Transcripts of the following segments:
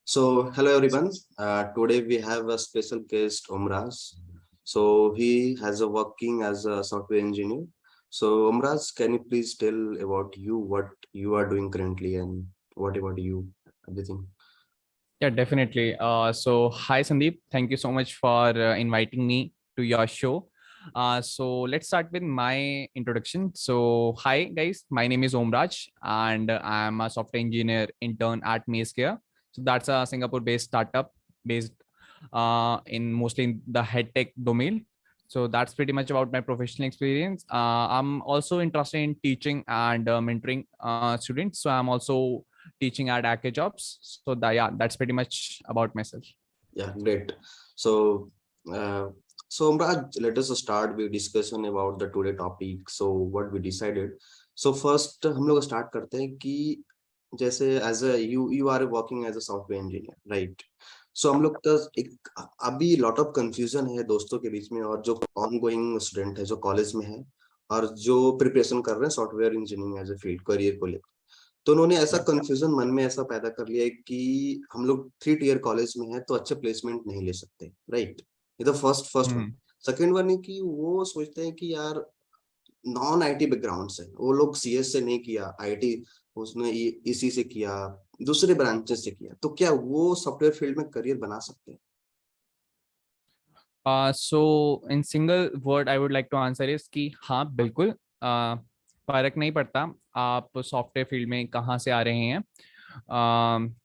Hello everyone. Today we have a special guest, Omraz. So, he has a working as a software engineer. So, Omraz, can you please tell about you, what you are doing currently, and what about you, everything? Yeah, definitely. Hi Sandeep, thank you so much for inviting me to your show. Let's start with my introduction. So, hi guys, my name is Omraj, and I'm a software engineer intern at MazeCare. So that's a Singapore-based startup based in mostly in the head tech domain. So that's pretty much about my professional experience. I'm also interested in teaching and mentoring students. So I'm also teaching at Acke Jobs. So that's pretty much about myself. Yeah, great. So, uh, Omraj, let us start with discussion about the today topic. So, what we decided. So, first हम लोग start करते हैं कि जैसे as a you are working as a software engineer, right? सो हम लोग का एक अभी लॉट ऑफ कंफ्यूजन है दोस्तों के बीच में, और जो ऑन गोइंग स्टूडेंट है जो कॉलेज में है और जो प्रिपरेशन कर रहे हैं software engineering as a field career को लेकर, तो उन्होंने ऐसा Yeah. कंफ्यूजन मन में ऐसा पैदा कर लिया है कि हम लोग 3 टियर कॉलेज में है तो अच्छे प्लेसमेंट नहीं ले सकते, राइट? ये तो first one. Hmm. Second one है कि वो सोचते हैं कि यार नॉन आईटी बैकग्राउंड से, वो लोग सीएस से नहीं किया, आईटी उसने इसी से किया, दूसरे ब्रांचेस से किया, तो क्या वो सॉफ्टवेयर फील्ड में करियर बना सकते हैं? So in single word I would like to answer is कि हाँ बिल्कुल फर्क नहीं पड़ता आप सॉफ्टवेयर फील्ड में कहाँ से आ रहे हैं.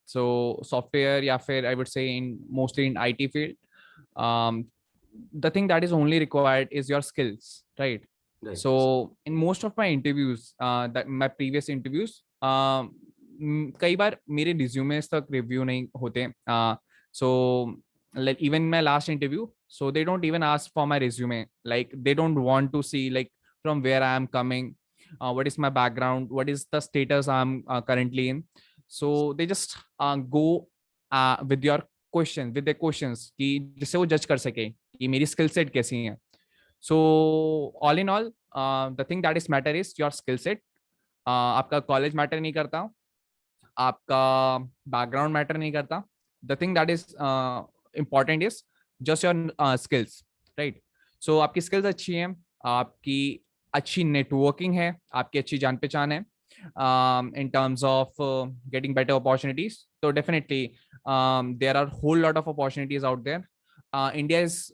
So software या फिर I would say in mostly in IT field, the thing that is only required is your skills, right? Right. So in most of my interviews, that my previous interviews, कई बार मेरे resumes तक review नहीं होते. So like even my last interview, so they don't even ask for my resume. Like they don't want to see like from where I am coming, what is my background, what is the status I'm currently in. So they just go with your question, with the questions कि जिससे वो जज कर सके कि मेरी skill set कैसी है. So all in all the thing that is matter is your skill set. आपका कॉलेज मैटर नहीं करता, आपका बैकग्राउंड मैटर नहीं करता. The thing that is important is just your skills, right? So आपकी स्किल्स अच्छी हैं, आपकी अच्छी नेटवर्किंग है, आपकी अच्छी जान पहचान है in terms of getting better opportunities. So definitely there are whole lot of opportunities out there. India is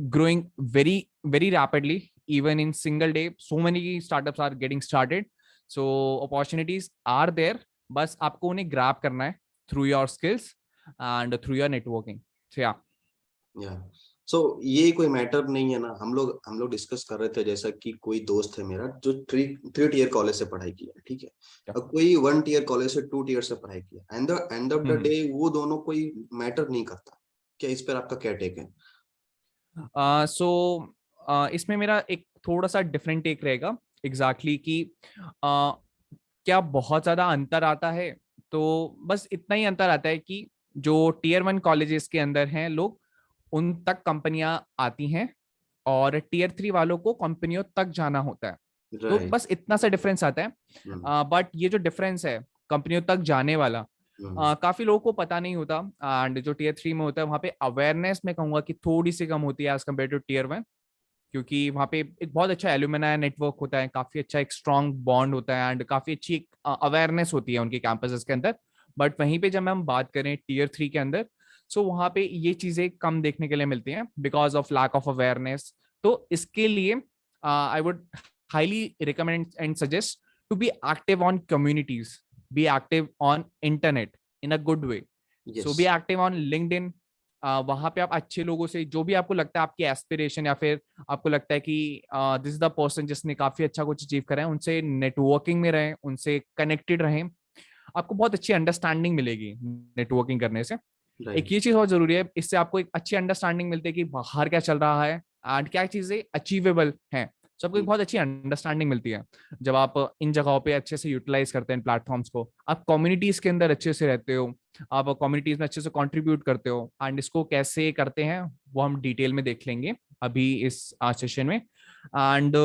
growing very rapidly. Even in single day so many startups are getting started. So opportunities are there, बस आपको उन्हें grab करना है through your skills and through your networking. So yeah. या सो ये कोई matter नहीं है ना, हम लोग डिस्कस कर रहे थे जैसा कि कोई दोस्त है मेरा जो 3 टियर कॉलेज से पढ़ाई किया, ठीक है, Yeah. और कोई 1 टियर कॉलेज से 2 टियर से पढ़ाई किया, and the end of the day वो दोनों कोई मैटर नहीं करता। क्या इस पर आपका क्या टेक है? इसमें मेरा एक थोड़ा सा डिफरेंट टेक रहेगा एग्जैक्टली कि क्या बहुत ज्यादा अंतर आता है? तो बस इतना ही अंतर आता है कि जो टियर 1 कॉलेजेस के अंदर हैं लोग, उन तक कंपनियां आती हैं, और टियर 3 वालों को कंपनियों तक जाना होता है. तो राइट। बस इतना सा डिफरेंस आता है. बट ये जो डिफरेंस है कंपनियों तक जाने वाला, काफी लोगों को पता नहीं होता. एंड जो टियर 3 में होता है वहां पे अवेयरनेस मैं कहूंगा कि थोड़ी सी कम होती है एज कम्पेयर टू टियर 1, क्योंकि वहाँ पे एक बहुत अच्छा एल्यूमिनाई नेटवर्क होता है, काफी अच्छा एक स्ट्रॉन्ग बॉन्ड होता है, एंड काफी अच्छी अवेयरनेस होती है उनके कैंपसेस के अंदर. बट वहीं पे जब हम बात करें टियर 3 के अंदर, सो वहाँ पे ये चीजें कम देखने के लिए मिलती हैं because of lack of awareness. तो इसके लिए I would highly recommend and suggest to be active on communities, be active on internet in a good way. So yes. be active on LinkedIn. वहां पे आप अच्छे लोगों से, जो भी आपको लगता है आपकी एस्पिरेशन, या फिर आपको लगता है कि दिस इज द पर्सन जिसने काफी अच्छा कुछ अचीव करा है, उनसे नेटवर्किंग में रहें, उनसे कनेक्टेड रहें. आपको बहुत अच्छी अंडरस्टैंडिंग मिलेगी नेटवर्किंग करने से. एक राइट। ये चीज बहुत जरूरी है, इससे आपको एक अच्छी अंडरस्टैंडिंग मिलती है कि बाहर क्या चल रहा है एंड क्या चीजें अचीवेबल हैं. सबको एक बहुत अच्छी अंडरस्टैंडिंग मिलती है जब आप इन जगहों पे अच्छे से यूटिलाइज करते हैं प्लेटफॉर्म्स को. आप कम्युनिटीज के अंदर अच्छे से रहते हो, आप कम्युनिटीज में अच्छे से कंट्रीब्यूट करते हो, एंड इसको कैसे करते हैं वो हम डिटेल में देख लेंगे अभी इस सेशन में. एंड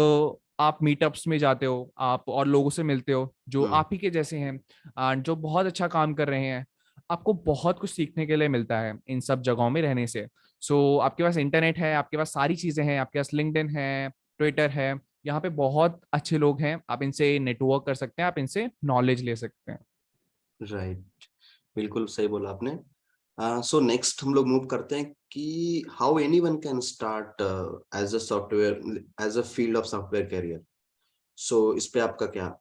आप मीटअप्स में जाते हो, आप और लोगों से मिलते हो जो आप ही के जैसे हैं एंड जो बहुत अच्छा काम कर रहे हैं. आपको बहुत कुछ सीखने के लिए मिलता है इन सब जगहों में रहने से। आपके पास इंटरनेट है, आपके पास सारी चीजें हैं, आपके पास लिंक्डइन है, ट्विटर है, यहाँ पे बहुत अच्छे लोग हैं, आप इनसे नेटवर्क कर सकते हैं, आप इनसे नॉलेज ले सकते हैं। राइट, बिल्कुल सही बोला आपने। सो नेक्स्ट हम लोग मूव करते हैं कि how anyone can start as a software, as a field of software career. So इस पे आपका क्या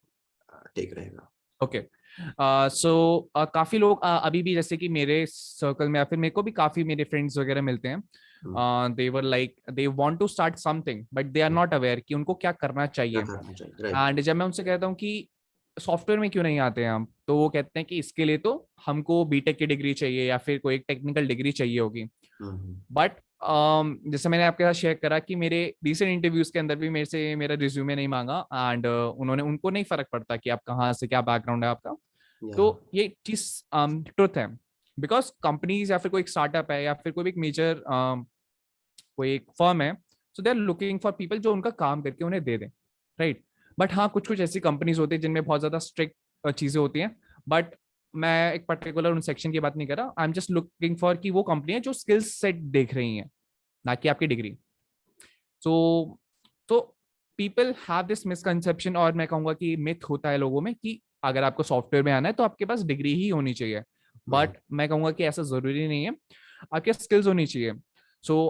टेक रहेगा? ओके। काफी लोग अभी भी, जैसे कि मेरे सर्कल में या फिर मेरे को भी काफी मेरे फ्रेंड्स वगैरह मिलते हैं, hmm, they were like they want to start something but they are not aware कि उनको क्या करना क्या चाहिए। करना चाहिए? राइट। एंड जब मैं उनसे कहता हूँ कि सॉफ्टवेयर में क्यों नहीं आते हैं हम, तो वो कहते हैं कि इसके लिए तो हमको बीटेक की डिग्री चाहिए या फिर कोई एक टेक्निकल डिग्री चाहिए होगी। हम्म, बट जैसे मैंने आपके साथ शेयर करा कि मेरे रिसेंट इंटरव्यूज के अंदर भी मेरे से मेरा रिज्यूमे नहीं मांगा, एंड उन्होंने उनको नहीं फर्क पड़ता कि आप कहाँ से, क्या बैकग्राउंड है आपका। या तो ये चीज ट्रुथ है, बिकॉज कंपनीज या फिर कोई स्टार्टअप है या फिर कोई भी एक मेजर कोई एक फर्म है, so they are looking for people जो उनका काम करके उन्हें दे दें, राइट। बट हाँ, कुछ कुछ ऐसी कंपनीज होती है जिनमें बहुत ज्यादा स्ट्रिक्ट चीजें होती हैं, बट मैं एक पर्टिकुलर उन सेक्शन की बात नहीं कर रहा, I am just looking for कि वो कंपनी है जो स्किल सेट देख रही हैं, ना कि आपकी डिग्री। सो तो पीपल हैव दिस मिसकंसेप्शन, और मैं कहूंगा कि मिथ होता है लोगों में कि अगर आपको सॉफ्टवेयर में आना है तो आपके पास डिग्री ही होनी चाहिए। बट मैं कहूंगा कि ऐसा जरूरी नहीं है, आपके स्किल्स होनी चाहिए।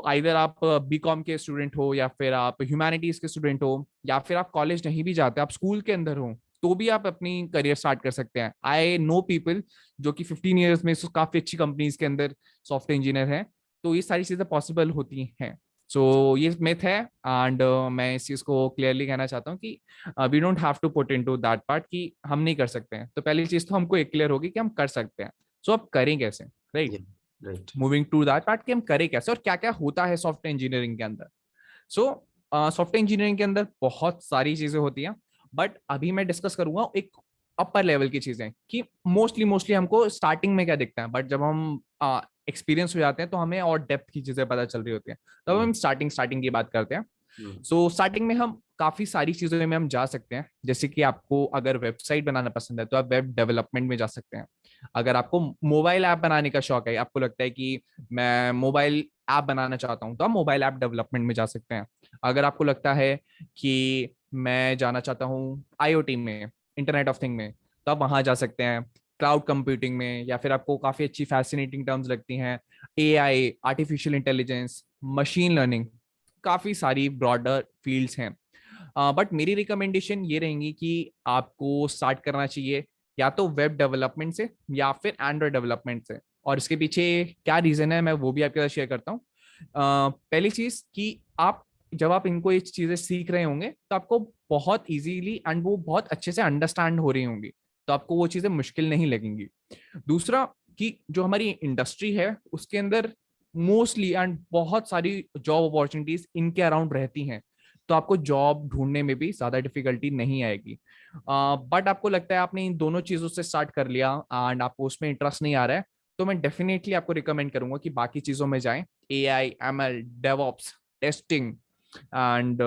आइदर आप बी कॉम के स्टूडेंट हो, या फिर आप ह्यूमैनिटीज के स्टूडेंट हो, या फिर आप कॉलेज नहीं भी जाते, आप स्कूल के अंदर हो, तो भी आप अपनी करियर स्टार्ट कर सकते हैं। आई नो पीपल जो कि 15 ईयर्स में काफी अच्छी कंपनीज के अंदर सॉफ्टवेयर इंजीनियर हैं। तो ये सारी चीजें पॉसिबल होती हैं। ये मिथ है, एंड मैं इस चीज को क्लियरली कहना चाहता हूँ कि we don't have to put into that part कि हम नहीं कर सकते हैं। तो पहली चीज तो हमको एक क्लियर होगी कि हम कर सकते हैं। अब करें कैसे, right. Right. Moving to that part कि हम करें कैसे और क्या क्या होता है सॉफ्टवेयर इंजीनियरिंग के अंदर। सो सॉफ्टवेयर इंजीनियरिंग के अंदर बहुत सारी चीजें होती हैं, बट अभी मैं डिस्कस करूंगा एक अपर लेवल की चीजें कि मोस्टली मोस्टली हमको स्टार्टिंग में क्या दिखता है, बट जब हम एक्सपीरियंस हो जाते हैं तो हमें और डेप्थ की चीजें पता चल रही होती हैं। तब हम स्टार्टिंग स्टार्टिंग की बात करते हैं। स्टार्टिंग में हम काफी सारी चीजों में हम जा सकते हैं, जैसे कि आपको अगर वेबसाइट बनाना पसंद है तो आप वेब डेवलपमेंट में जा सकते हैं। अगर आपको मोबाइल ऐप बनाने का शौक है, आपको लगता है कि मैं मोबाइल ऐप बनाना चाहता हूं, तो आप मोबाइल ऐप डेवलपमेंट में जा सकते हैं। अगर आपको लगता है कि मैं जाना चाहता हूँ आईओटी में, इंटरनेट ऑफ थिंग में, तो आप वहां जा सकते हैं। क्लाउड कंप्यूटिंग में, या फिर आपको काफी अच्छी फैसिनेटिंग टर्म्स लगती हैं, AI, artificial intelligence, machine learning, काफी सारी ब्रॉडर फील्ड्स हैं। बट मेरी रिकमेंडेशन ये रहेंगी कि आपको स्टार्ट करना चाहिए या तो वेब डेवलपमेंट से या फिर एंड्रॉयड डेवलपमेंट से। और इसके पीछे क्या रीजन है मैं वो भी आपके साथ शेयर करता हूँ। पहली चीज कि आप जब आप इनको ये चीजें सीख रहे होंगे तो आपको बहुत इजीली एंड वो बहुत अच्छे से अंडरस्टैंड हो रही होंगी, तो आपको वो चीजें मुश्किल नहीं लगेंगी। दूसरा कि जो हमारी इंडस्ट्री है उसके अंदर मोस्टली एंड बहुत सारी जॉब अपॉर्चुनिटीज इनके अराउंड रहती हैं, तो आपको जॉब ढूंढने में भी ज्यादा डिफिकल्टी नहीं आएगी। बट आपको लगता है आपने इन दोनों चीजों से स्टार्ट कर लिया एंड आपको उसमें इंटरेस्ट नहीं आ रहा है, तो मैं डेफिनेटली आपको रिकमेंड करूंगा कि बाकी चीजों में जाएं। AI, ML, DevOps, testing and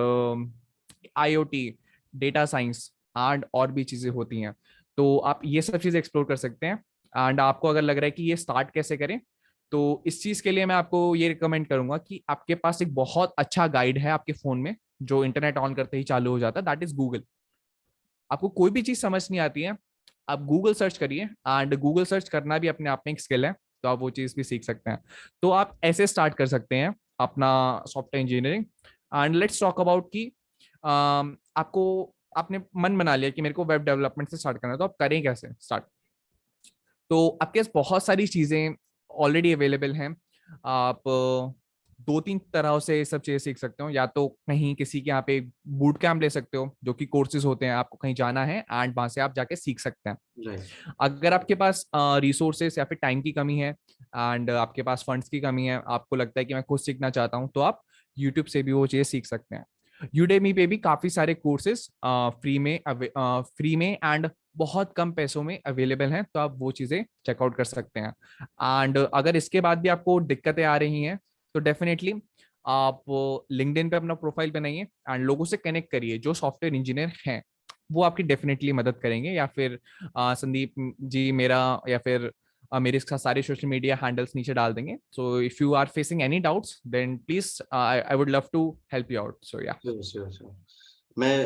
IoT, data science and और भी चीजें होती हैं, तो आप ये सब चीजें एक्सप्लोर कर सकते हैं। एंड आपको अगर लग रहा है कि ये स्टार्ट कैसे करें, तो इस चीज के लिए मैं आपको ये रिकमेंड करूंगा कि आपके पास एक बहुत अच्छा गाइड है आपके फोन में, जो इंटरनेट ऑन करते ही चालू हो जाता है, दैट इज गूगल। आपको कोई भी चीज समझ नहीं आती है, आप गूगल सर्च करिए, एंड गूगल सर्च करना भी अपने आप में एक स्किल है, तो आप वो चीज भी सीख सकते हैं। तो आप ऐसे स्टार्ट कर सकते हैं अपना software engineering. And let's talk about कि आपको आपने मन बना लिया कि मेरे को वेब डेवलपमेंट से स्टार्ट करना है, तो आप करें कैसे स्टार्ट। तो आपके पास बहुत सारी चीजें ऑलरेडी अवेलेबल हैं। आप दो तीन तरह से ये सब चीजें सीख सकते हो, या तो कहीं किसी के यहाँ पे बूट कैंप ले सकते हो, जो कि कोर्सेज होते हैं, आपको कहीं जाना है एंड वहां से आप जाके सीख सकते हैं। राइट। अगर आपके पास रिसोर्सेस या फिर टाइम की कमी है एंड आपके पास फंड्स की कमी है, आपको लगता है कि मैं खुद सीखना चाहता हूँ, तो आप यूट्यूब से भी वो चीजें सीख सकते हैं। यूडेमी पे भी काफी सारे कोर्सेज फ्री में एंड बहुत कम पैसों में अवेलेबल हैं, तो आप वो चीजें चेकआउट कर सकते हैं। एंड अगर इसके बाद भी आपको दिक्कतें आ रही हैं, तो डेफिनेटली आप लिंक्डइन पे अपना प्रोफाइल बनाइए एंड लोगों से कनेक्ट करिए जो सॉफ्टवेयर इंजीनियर हैं, वो आपकी डेफिनेटली मदद करेंगे। या फिर संदीप जी मेरा, या फिर मेरे इसका सारे सोशल मीडिया हैंडल्स नीचे डाल देंगे. So if you are facing any doubts then please I would love to help you out. So yeah. Sure sure sure. मैं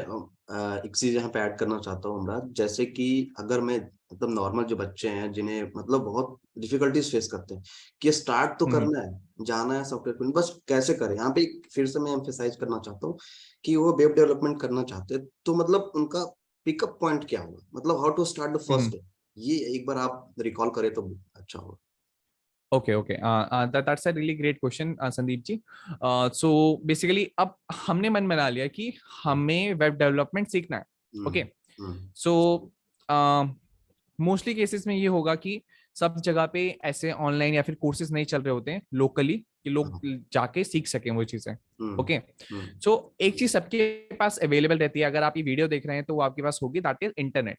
एक चीज यहाँ पे ऐड करना चाहता हूँ इमरान, जैसे कि अगर मैं मतलब नॉर्मल जो बच्चे हैं जिन्हें मतलब बहुत डिफिकल्टीज फेस करते हैं कि स्टार्ट तो करना है, जाना है सॉफ्टवेयर फील्ड, बस कैसे करें। यहाँ पे फिर से मैं एम्फेसाइज करना चाहता हूँ कि वो वेब डेवलपमेंट करना चाहते हैं, तो मतलब उनका पिकअप पॉइंट क्या होगा, मतलब how to start the first day, ये एक बार आप रिकॉल करें तो अच्छा होगा। Okay, okay. That's a really great question, Sandeep ji. So basically अब हमने मन बना लिया कि हमें वेब डेवलपमेंट सीखना है. हम्म Okay. हम्म So मोस्टली केसेस में ये होगा कि सब जगह पे ऐसे ऑनलाइन या फिर कोर्सेज नहीं चल रहे होते हैं लोकली कि लोग हाँ, जाके सीख सकें वो चीजें. हम्म ओके. हम्म सो एक चीज सबके पास अवेलेबल रहती है, अगर आप ये वीडियो देख रहे हैं तो वो आपके पास होगी, दैट इज इंटरनेट.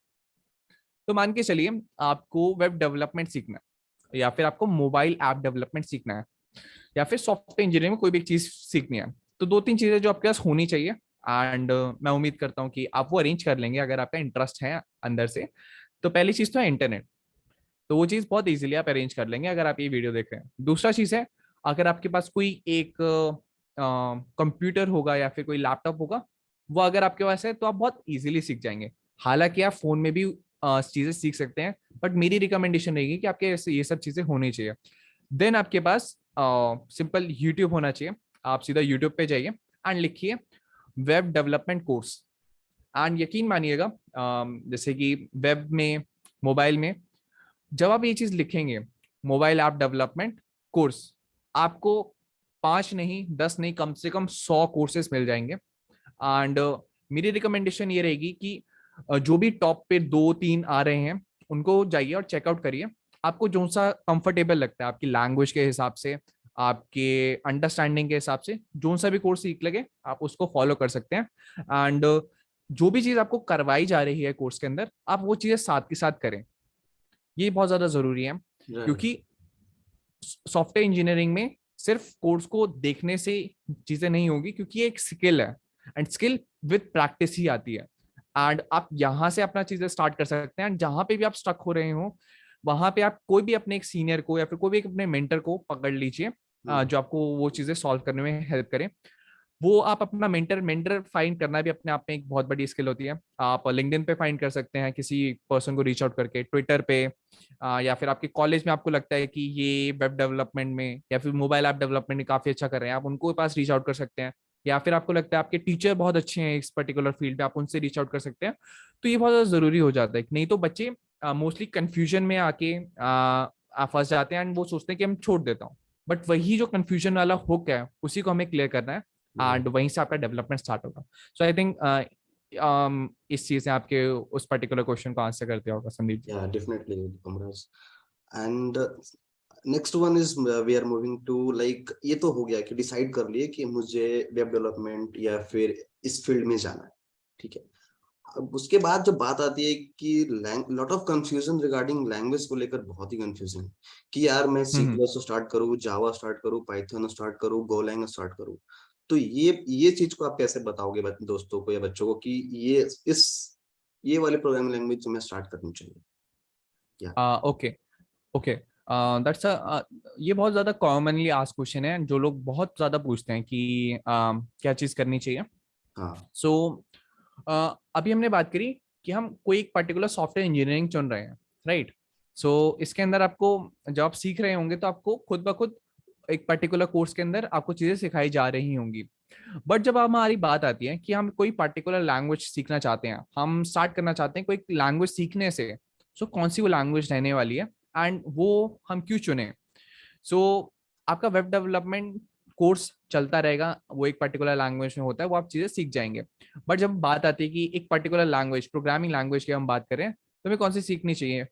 तो मान के चलिए आपको वेब डेवलपमेंट सीखना है या फिर आपको मोबाइल ऐप डेवलपमेंट सीखना है या फिर सॉफ्टवेयर इंजीनियरिंग में कोई भी चीज सीखनी है, तो दो तीन चीजें जो आपके पास होनी चाहिए. एंड मैं उम्मीद करता हूँ कि आप वो अरेंज कर लेंगे अगर आपका इंटरेस्ट है अंदर से. तो पहली चीज तो है इंटरनेट. तो वो चीज बहुत इजीली आप अरेंज कर लेंगे अगर आप ये वीडियो देख रहे हैं. दूसरा चीज है, अगर आपके पास कोई एक कंप्यूटर होगा या फिर कोई लैपटॉप होगा, वो अगर आपके पास है तो आप बहुत इजीली सीख जाएंगे. हालांकि आप फोन में भी चीजें सीख सकते हैं, बट मेरी रिकमेंडेशन रहेगी कि आपके ये सब चीजें होनी चाहिए. देन आपके पास सिंपल यूट्यूब होना चाहिए. आप सीधा यूट्यूब पे जाइए एंड लिखिए वेब डेवलपमेंट कोर्स. एंड यकीन मानिएगा जैसे कि वेब में, मोबाइल में, जब आप ये चीज लिखेंगे मोबाइल ऐप डेवलपमेंट कोर्स, आपको 5 नहीं 10 नहीं कम से कम 100 कोर्सेज मिल जाएंगे. एंड मेरी रिकमेंडेशन ये रहेगी कि जो भी टॉप पे 2-3 आ रहे हैं उनको जाइए और चेकआउट करिए. आपको जो सा कंफर्टेबल लगता है आपकी लैंग्वेज के हिसाब से, आपके अंडरस्टैंडिंग के हिसाब से, जो सा भी कोर्स सीख लगे आप उसको फॉलो कर सकते हैं. एंड जो भी चीज आपको करवाई जा रही है कोर्स के अंदर, आप वो चीजें साथ के साथ करें. ये बहुत ज्यादा जरूरी है राइट क्योंकि सॉफ्टवेयर इंजीनियरिंग में सिर्फ कोर्स को देखने से चीजें नहीं होगी, क्योंकि ये एक स्किल है एंड स्किल विद प्रैक्टिस ही आती है. एंड आप यहाँ से अपना चीजें स्टार्ट कर सकते हैं. एंड जहां पे भी आप स्टक हो रहे हो वहां पे आप कोई भी अपने एक सीनियर को या फिर कोई भी एक अपने मेंटर को पकड़ लीजिए, जो आपको वो चीजें सॉल्व करने में हेल्प करें. वो आप अपना मेंटर मेंटर फाइंड करना भी अपने आप में एक बहुत बड़ी स्किल होती है. आप लिंक्डइन पे फाइंड कर सकते हैं किसी पर्सन को रीच आउट करके, ट्विटर पे, या फिर आपके कॉलेज में आपको लगता है कि ये वेब डेवलपमेंट में या फिर मोबाइल ऐप डेवलपमेंट में काफी अच्छा कर रहे हैं, आप उनको पास रीच आउट कर सकते हैं. या फिर आपको लगता है आपके टीचर बहुत अच्छे हैं इस पर्टिकुलर फील्ड पे, आप उनसे रीच आउट कर सकते हैं. तो ये बहुत ज्यादा जरूरी हो जाता है. नहीं तो बच्चे मोस्टली कंफ्यूजन में आके फंस जाते हैं एंड वो सोचते हैं कि हम छोड़ देता हूँ. बट वही जो कंफ्यूजन वाला हुक है उसी को हमें क्लियर करना है एंड वहीं से आपका डेवलपमेंट स्टार्ट होगा. सो आई थिंक इस चीज से आपके उस पर्टिकुलर क्वेश्चन को आंसर करते होगा Sandeep ji. Yeah, definitely, Amraj. And next one is we are moving to like ये तो हो गया कि डिसाइड कर लिए कि मुझे वेब डेवलपमेंट या फिर इस फील्ड में जाना है, ठीक है. अब उसके बाद जो बात आती है कि lot of confusion regarding language को लेकर, बहुत ही कंफ्यूजन है कि यार मैं सी हम्म. प्लस स्टार्ट करूँ, जावा स्टार्ट करूँ, पाइथन स्टार्ट करूँ, गोलैंग स्टार्ट करूँ. तो ये चीज को आप कैसे बताओगे दोस्तों को या बच्चों को कि ये वाले प्रोग्रामिंग लैंग्वेज में स्टार्ट करनी चाहिए या. ओके. ओके. दैट्स ये बहुत ज्यादा कॉमनली आस्क क्वेश्चन है जो लोग बहुत ज्यादा पूछते हैं कि क्या चीज करनी चाहिए. हाँ सो अभी हमने बात करी कि हम कोई एक पर्टिकुलर सॉफ्टवेयर इंजीनियरिंग चुन रहे हैं, राइट. सो इसके अंदर आपको, जब आप सीख रहे होंगे तो आपको खुद ब खुद एक पर्टिकुलर कोर्स के अंदर आपको चीजें सिखाई जा रही होंगी. बट जब हमारी बात आती है कि हम कोई पर्टिकुलर लैंग्वेज सीखना चाहते हैं, हम स्टार्ट करना चाहते हैं कोई लैंग्वेज सीखने से, सो कौन सी वो लैंग्वेज रहने वाली है एंड वो हम क्यों चुने. सो आपका वेब डेवलपमेंट कोर्स चलता रहेगा, वो एक पर्टिकुलर लैंग्वेज में होता है, वो आप चीजें सीख जाएंगे. बट जब बात आती है कि एक पर्टिकुलर लैंग्वेज, प्रोग्रामिंग लैंग्वेज की हम बात करें, तो हमें कौन सी सीखनी चाहिए.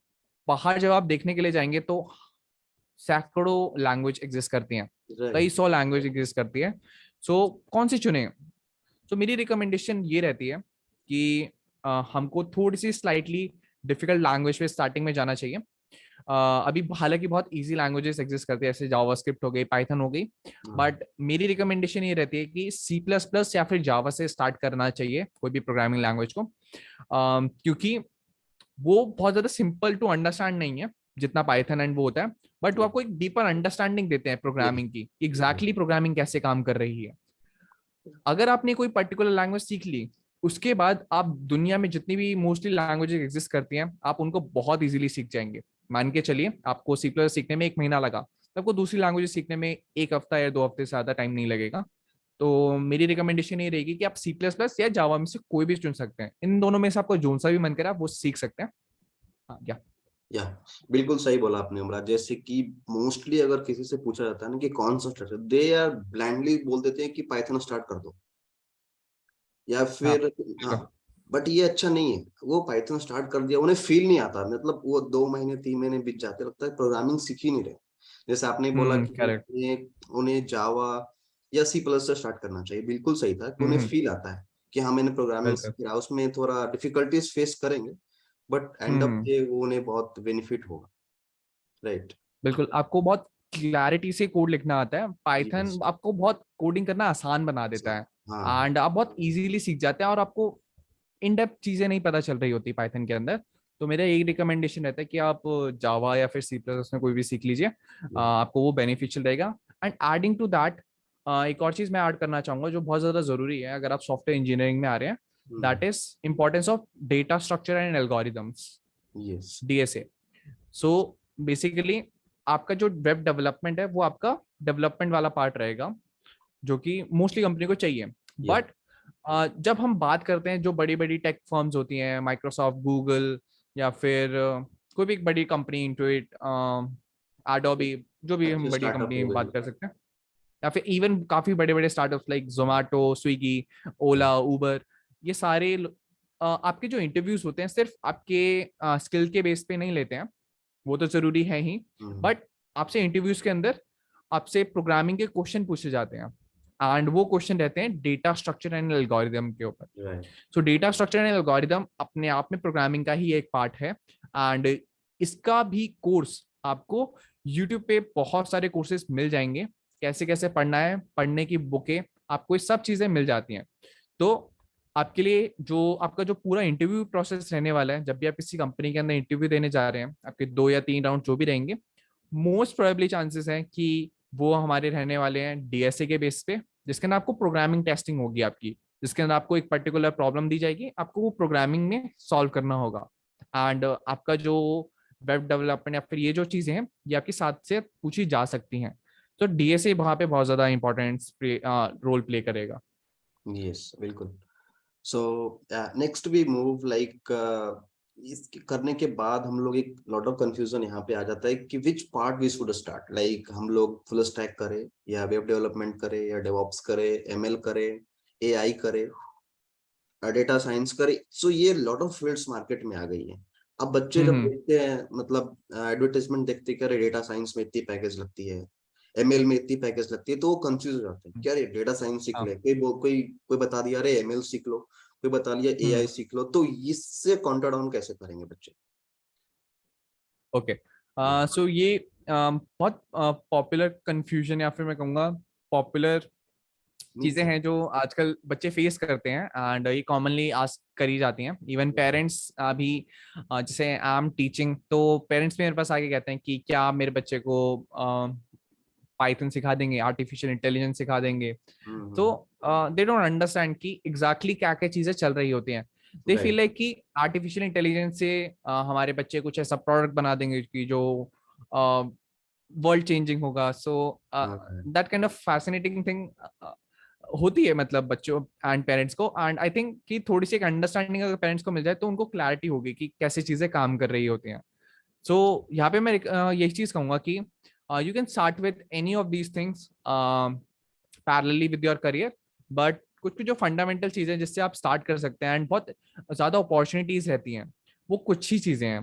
बाहर जब आप देखने के लिए जाएंगे तो सैकड़ों लैंग्वेज एग्जिस्ट करती हैं, कई राइट. 100 लैंग्वेज एग्जिस्ट करती है. सो कौन सी चुने. तो मेरी रिकमेंडेशन ये रहती है कि हमको थोड़ी सी स्लाइटली डिफिकल्ट लैंग्वेज पे स्टार्टिंग में जाना चाहिए. अभी हालांकि बहुत इजी लैंग्वेजेस एग्जिस्ट करती है, जैसे जावास्क्रिप्ट हो गई, पाइथन हो गई. हाँ बट मेरी रिकमेंडेशन ये रहती है कि सी प्लस प्लस या फिर जावा से स्टार्ट करना चाहिए कोई भी प्रोग्रामिंग लैंग्वेज को, क्योंकि वो बहुत ज्यादा सिंपल टू अंडरस्टैंड नहीं है. जितना पाइथन एंड वो होता है, बट वो आपको एक डीपर अंडरस्टैंडिंग देते हैं प्रोग्रामिंग की, एग्जैक्टली प्रोग्रामिंग कैसे काम कर रही है। अगर आपने कोई पर्टिकुलर लैंग्वेज सीख ली, उसके बाद आप दुनिया में जितनी भी मोस्टली लैंग्वेजेस एग्जिस्ट करती हैं, आप उनको बहुत इजीली सीख जाएंगे। मान के चलिए आपको सी प्लस सीखने में 1 महीना लगा, तो आपको दूसरी लैंग्वेज सीखने में 1 हफ्ता या 2 हफ्ते से ज्यादा टाइम नहीं लगेगा। तो मेरी रिकमेंडेशन ये रहेगी कि आप सी प्लस प्लस या जावा में से कोई भी चुन सकते हैं, इन दोनों में से आपको जोन सा भी मन करे आप वो सीख सकते हैं। हाँ, या या बिल्कुल सही बोला आपने उमरा। जैसे कि मोस्टली अगर किसी से पूछा जाता है ना कि कौन सा स्टार्ट, दे आर ब्लाइंडली बोल देते हैं कि पाइथन स्टार्ट कर दो या हाँ फिर हाँ। बिल्कुल। बट ये अच्छा नहीं है, वो पाइथन स्टार्ट कर दिया, उन्हें फील नहीं आता, मतलब वो 2 महीने 3 महीने बीत जाते, लगता है प्रोग्रामिंग सीख ही नहीं रहे। जैसे आपने बोला कि करेक्ट। उन्हें जावा या सी प्लस से स्टार्ट करना चाहिए, बिल्कुल सही था कि उन्हें फील आता है कि हाँ मैंने प्रोग्रामिंग बिल्कुल। सीखा, उसमें थोड़ा डिफिकल्टीज फेस करेंगे बट एंड अप हम्म पे वो उन्हें बहुत बेनिफिट होगा। राइट। बिल्कुल, आपको बहुत क्लैरिटी से कोड लिखना आता है, पाइथन यस। आपको बहुत कोडिंग करना आसान बना देता है, हाँ। एंड आप बहुत इजीली सीख जाते हैं, और आपको इन डेप्थ चीजें नहीं पता चल रही होती पाइथन के अंदर। तो मेरा यही रिकमेंडेशन रहता है कि आप जावा या फिर सी प्लस में कोई भी सीख लीजिए, आपको वो बेनिफिशियल रहेगा। एंड एडिंग टू दैट, एक और चीज मैं ऐड करना चाहूंगा जो बहुत ज्यादा जरूरी है अगर आप सॉफ्टवेयर इंजीनियरिंग में आ रहे हैं, that is importance of data structure and algorithms, yes. DSA. So basically आपका जो वेब डेवलपमेंट है वो आपका डेवलपमेंट वाला पार्ट रहेगा, जो कि मोस्टली कंपनी को चाहिए। या। बट जब हम बात करते हैं जो बड़ी बड़ी टेक फर्म्स होती हैं, माइक्रोसॉफ्ट, गूगल, या फिर कोई भी एक बड़ी कंपनी, इंटुइट, एडोबी, जो भी हम अच्छे बड़ी स्टार्टअप कंपनी हो में गए। बात कर सकते हैं, या फिर इवन काफी बड़े बड़े स्टार्टअप्स लाइक जोमेटो, स्विगी, ओला, उबर, ये सारे आपके जो इंटरव्यूज होते हैं सिर्फ आपके स्किल के बेस पे नहीं लेते हैं, वो तो जरूरी है ही, बट आपसे इंटरव्यूज के अंदर आपसे प्रोग्रामिंग के क्वेश्चन पूछे जाते हैं, एंड वो क्वेश्चन रहते हैं डेटा स्ट्रक्चर एंड एल्गोरिदम के ऊपर। Right. So data structure and algorithm अपने आप में प्रोग्रामिंग का ही एक पार्ट है, एंड इसका भी कोर्स आपको यूट्यूब पे बहुत सारे कोर्सेज मिल जाएंगे, कैसे कैसे पढ़ना है, पढ़ने की बुकें, आपको ये सब चीजें मिल जाती हैं। तो आपके लिए जो आपका जो पूरा इंटरव्यू प्रोसेस रहने वाला है, जब भी आप किसी कंपनी के अंदर इंटरव्यू देने जा रहे हैं, आपके 2 या 3 राउंड जो भी रहेंगे, मोस्ट प्रोबेबली चांसेस हैं कि वो हमारे रहने वाले हैं डीएसए के बेस पे, जिसके अंदर आपको प्रोग्रामिंग टेस्टिंग होगी आपकी, जिसके अंदर आपको एक पर्टिकुलर प्रॉब्लम दी जाएगी, आपको वो प्रोग्रामिंग में सॉल्व करना होगा, एंड आपका जो वेब डेवलपमेंट या फिर ये जो चीजें हैं ये आपके साथ से पूछी जा सकती हैं। तो डीएसए वहां पे बहुत ज्यादा इंपॉर्टेंट रोल प्ले करेगा। यस बिल्कुल। So next we move like इसके करने के बाद हम लोग एक लॉट ऑफ कंफ्यूजन यहाँ पे आ जाता है कि which part we should start, like हम लोग फुल स्टैक करें या वेब डेवलपमेंट करें या डेवऑप्स करें, एमएल करें, एआई करें, डेटा साइंस करें। सो ये लॉट ऑफ फील्ड्स मार्केट में आ गई है। अब बच्चे जब हम्म देखते हैं, मतलब एडवर्टाइजमेंट देखते हैं कि अरे डेटा साइंस में इतनी पैकेज लगती है, एमएल में इतनी पैकेज लगती है, तो वो कंफ्यूज हो जाते हैं हम्म, क्या रे डेटा साइंस सीख हाँ ले, कोई बता दिया अरे एमएल सीख लो, कोई बता दिया एआई हम्म सीख लो, तो इससे काउंटर डाउन कैसे करेंगे बच्चे? ओके। सो ये बहुत पॉपुलर कंफ्यूजन, या फिर मैं कहूँगा पॉपुलर चीजें मीन्स हैं जो आजकल बच्चे फेस करते हैं, एंड ये कॉमनली आस्क करी जाती हैं, इवन पेरेंट्स भी। जैसे आई एम टीचिंग, तो पेरेंट्स मेरे पास आके कहते हैं कि क्या आप मेरे बच्चे को पाइथन सिखा देंगे, आर्टिफिशियल इंटेलिजेंस सिखा देंगे। तो दे डोंट अंडरस्टैंड कि एग्जैक्टली क्या क्या चीजें चल रही होती हैं। They feel right. लाइक कि आर्टिफिशियल इंटेलिजेंस से हमारे बच्चे कुछ ऐसा प्रोडक्ट बना देंगे कि जो वर्ल्ड चेंजिंग होगा। So that kind of fascinating thing होती है, मतलब बच्चों एंड पेरेंट्स को, एंड आई थिंक कि थोड़ी सी एक अंडरस्टैंडिंग अगर पेरेंट्स को मिल जाए तो उनको क्लैरिटी होगी कि कैसे चीजें काम कर रही होती हैं। सो यहाँ पे मैं यही चीज कहूंगा कि you can start with any of these things parallelly with your career, but कुछ कुछ जो फंडामेंटल चीजें जिससे आप स्टार्ट कर सकते हैं, एंड बहुत ज्यादा अपॉर्चुनिटीज रहती हैं, वो कुछ ही चीजें हैं,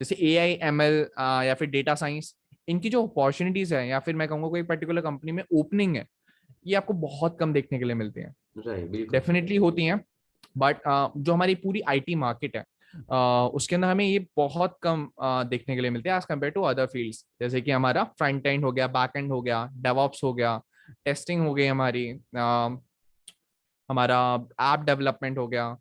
जैसे ए आई एम एल या फिर डेटा साइंस। इनकी जो अपॉर्चुनिटीज है, या फिर मैं कहूँगा कोई पर्टिकुलर कंपनी में ओपनिंग है, ये आपको बहुत कम देखने के लिए मिलती हैं। राइट। बिल्कुल। डेफिनेटली होती हैं, बट जो हमारी पूरी आईटी मार्केट है, उसके अंदर हमें ये बहुत कम देखने के लिए मिलते हैं as compare to other fields, जैसे कि हमारा फ्रंट एंड हो गया, बैक एंड हो गया, डेवऑप्स हो गया, टेस्टिंग हो गई हमारी, हमारा ऐप डेवलपमेंट हो गया।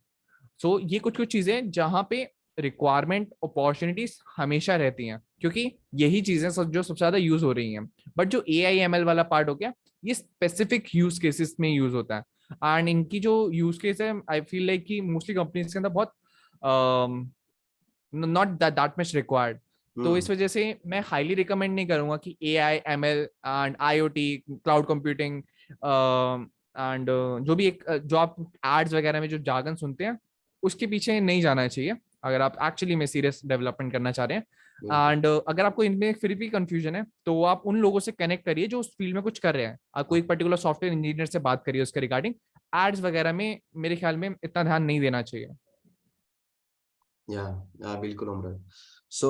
सो ये कुछ कुछ चीजें जहाँ पे रिक्वायरमेंट अपॉर्चुनिटीज हमेशा रहती हैं, क्योंकि यही चीजें जो सबसे ज्यादा यूज हो रही हैं। बट जो AI ML वाला पार्ट हो गया, ये स्पेसिफिक यूज केसेस में यूज होता है। एंड इनकी जो यूज केस है, आई फील लाइक कि मोस्टली कंपनीज के अंदर बहुत नॉट दैट मच रिक्वायर्ड। तो इस वजह से मैं हाईली रिकमेंड नहीं करूंगा कि AI ML and IoT, cloud computing and जो भी एक जो आप एड्स वगैरह में जो जार्गन सुनते हैं, उसके पीछे नहीं जाना चाहिए अगर आप एक्चुअली में सीरियस डेवलपमेंट करना चाह रहे हैं। बिल्कुल। एंड अगर आपको इनमें फिर भी कंफ्यूजन है, तो आप उन लोगों से कनेक्ट करिए जो उस फील्ड में कुछ कर रहे हैं। आप कोई एक पर्टिकुलर सॉफ्टवेयर इंजीनियर से बात करिए उसके रिगार्डिंग। एड्स वगैरह में मेरे ख्याल में इतना ध्यान नहीं देना चाहिए। या बिल्कुल उमर। सो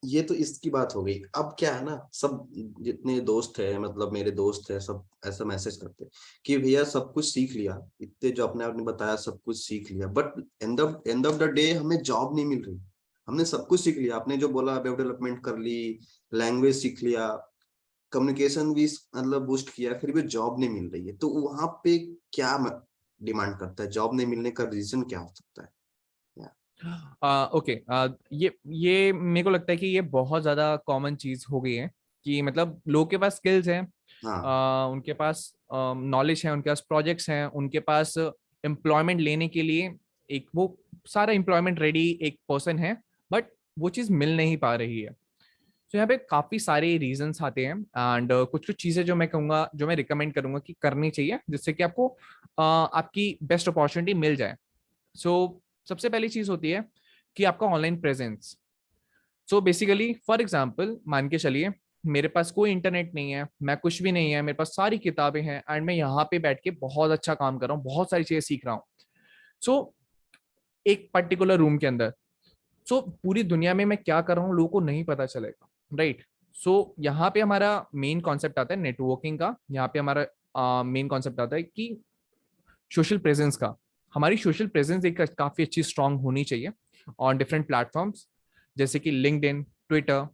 ये तो इसकी बात हो गई। अब क्या है ना, सब जितने दोस्त है, मतलब मेरे दोस्त है, सब ऐसा मैसेज करते हैं कि भैया सब कुछ सीख लिया, इतने जो अपने आपने बताया सब कुछ सीख लिया, but end of the day हमें जॉब नहीं मिल रही। हमने सब कुछ सीख लिया, आपने जो बोला वेब डेवलपमेंट कर ली, लैंग्वेज सीख लिया, कम्युनिकेशन भी मतलब बूस्ट किया, फिर भी जॉब नहीं मिल रही है। तो वहां पे क्या डिमांड करता है, जॉब नहीं मिलने का रीजन क्या हो सकता है? ओके, ये मेरे को लगता है कि ये बहुत ज्यादा कॉमन चीज हो गई है कि मतलब लोगों के पास स्किल्स हैं, हाँ। उनके पास नॉलेज है, उनके पास प्रोजेक्ट्स हैं, उनके पास एम्प्लॉयमेंट लेने के लिए एक वो सारा एम्प्लॉयमेंट रेडी एक पर्सन है, बट वो चीज मिल नहीं पा रही है। तो यहाँ पे काफी सारे रीजंस आते हैं। एंड कुछ कुछ चीजें जो मैं कहूंगा, जो मैं रिकमेंड करूंगा कि करनी चाहिए, जिससे कि आपको आपकी बेस्ट अपॉर्चुनिटी मिल जाए। सो सबसे पहली चीज होती है कि आपका online presence. So basically for example मान के चलिए, मेरे पास कोई इंटरनेट नहीं है, मैं कुछ भी नहीं है, मेरे पास सारी किताबें हैं, एंड मैं यहाँ पे बैठ के बहुत अच्छा काम कर रहा हूँ, बहुत सारी चीजें सीख रहा हूँ। सो एक पर्टिकुलर रूम के अंदर, सो पूरी दुनिया में मैं क्या कर रहा हूँ लोगों को नहीं पता चलेगा, राइट? सो यहाँ पे हमारा मेन कॉन्सेप्ट आता है नेटवर्किंग का। यहाँ पे हमारा मेन कॉन्सेप्ट आता है कि सोशल प्रेजेंस का। हमारी सोशल प्रेजेंस एक काफी अच्छी स्ट्रांग होनी चाहिए ऑन डिफरेंट प्लेटफॉर्म्स, जैसे कि लिंक्डइन, ट्विटर,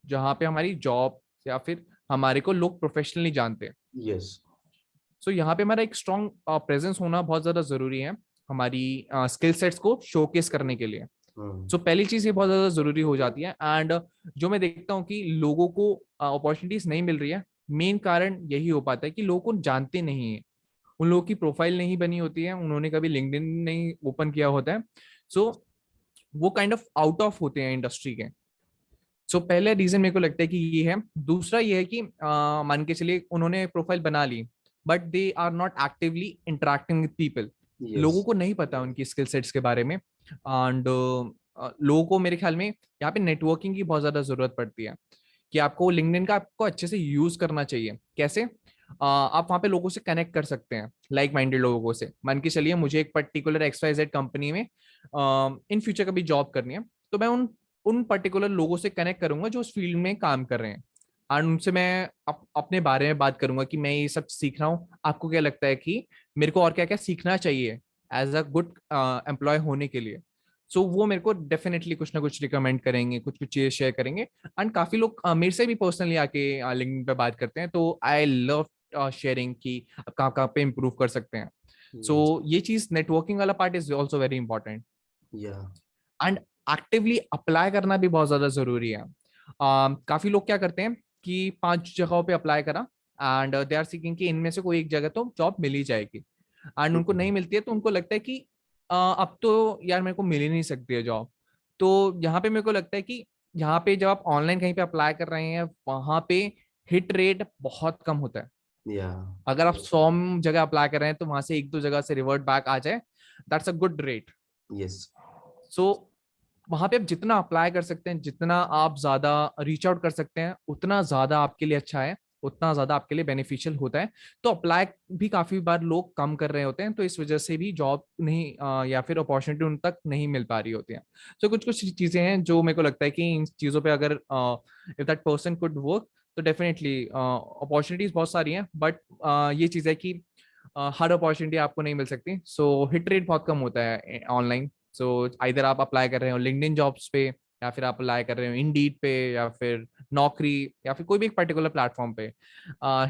जहाँ पे हमारी जॉब या फिर हमारे को लोग प्रोफेशनली जानते हैं। यस। सो यहाँ पे हमारा एक स्ट्रांग प्रेजेंस होना बहुत ज्यादा जरूरी है हमारी स्किल सेट्स को शोकेस करने के लिए। सो पहली चीज ये बहुत ज्यादा जरूरी हो जाती है। एंड जो मैं देखता हूँ कि लोगों को अपॉर्चुनिटीज नहीं मिल रही है, मेन कारण यही हो पाता है कि लोगों को जानते नहीं है, उन लोगों की प्रोफाइल नहीं बनी होती है, उन्होंने कभी लिंक्डइन नहीं ओपन किया होता है। सो वो काइंड ऑफ आउट ऑफ होते हैं इंडस्ट्री के। सो पहले रीजन मेरे को लगता है कि ये है। दूसरा ये है कि मान के चलिए उन्होंने प्रोफाइल बना ली, but they are not actively interacting with people. Yes. लोगों को नहीं पता उनकी स्किल सेट्स के बारे में। एंड लोगों को मेरे ख्याल में यहाँ पे नेटवर्किंग की बहुत ज्यादा जरूरत पड़ती है कि आपको लिंक्डइन का आपको अच्छे से यूज करना चाहिए। कैसे? आप वहाँ पे लोगों से कनेक्ट कर सकते हैं, लाइक माइंडेड लोगों से। मान के चलिए मुझे एक पर्टिकुलर XYZ कंपनी में इन फ्यूचर कभी जॉब करनी है, तो मैं उन उन पर्टिकुलर लोगों से कनेक्ट करूंगा जो उस फील्ड में काम कर रहे हैं। एंड उनसे मैं अपने बारे में बात करूंगा कि मैं ये सब सीख रहा हूँ, आपको क्या लगता है कि मेरे को और क्या क्या सीखना चाहिए एज अ गुड एम्प्लॉय होने के लिए। सो वो मेरे को डेफिनेटली कुछ ना कुछ रिकमेंड करेंगे, कुछ कुछ चीजें शेयर करेंगे। एंड काफी लोग मेरे से भी पर्सनली आके लिंक्डइन पे बात करते हैं, तो आई लव शेयरिंग कि आप कहाँ कहाँ पे इम्प्रूव कर सकते हैं। So yes. ये चीज नेटवर्किंग वाला part is also very important. या। एंड एक्टिवली अप्लाई करना भी बहुत ज्यादा जरूरी है। काफी लोग क्या करते हैं कि 5 जगहों पे अप्लाई करा, एंड दे आर सीकिंग कि इनमें से कोई एक जगह तो जॉब मिल ही जाएगी। एंड उनको नहीं मिलती है, तो उनको लगता है कि अब तो यार मेरे को मिल ही नहीं सकती है जॉब। तो यहाँ पे मेरे को लगता है कि यहाँ पे जब आप ऑनलाइन कहीं पे अप्लाई कर रहे हैं, वहां पे हिट रेट बहुत कम होता है। या। अगर आप 100 जगह अप्लाई कर रहे हैं, तो वहां से 1-2 जगह से रिवर्ट बैक आ जाए, that's a good rate. Yes. So वहां पे आप जितना अप्लाई कर सकते हैं, जितना आप ज्यादा रीच आउट कर सकते हैं, उतना ज्यादा आपके लिए अच्छा है, उतना ज्यादा आपके लिए बेनिफिशियल होता है। तो अप्लाई भी काफी बार लोग कम कर रहे होते हैं, तो इस वजह से भी जॉब नहीं या फिर अपॉर्चुनिटी उन तक नहीं मिल पा रही होती है। तो कुछ कुछ चीजें हैं जो मेरे को लगता है कि इन चीजों पे अगर if that person could work, तो डेफिनेटली अपॉर्चुनिटीज बहुत सारी हैं। बट ये चीज है कि हर अपॉर्चुनिटी आपको नहीं मिल सकती। सो हिट रेट बहुत कम होता है ऑनलाइन। सो इधर आप अप्लाई कर रहे हो लिंक्डइन जॉब्स पे, या फिर आप अप्लाई कर रहे हो इंडीड पे, या फिर नौकरी या फिर कोई भी एक पर्टिकुलर प्लेटफॉर्म पे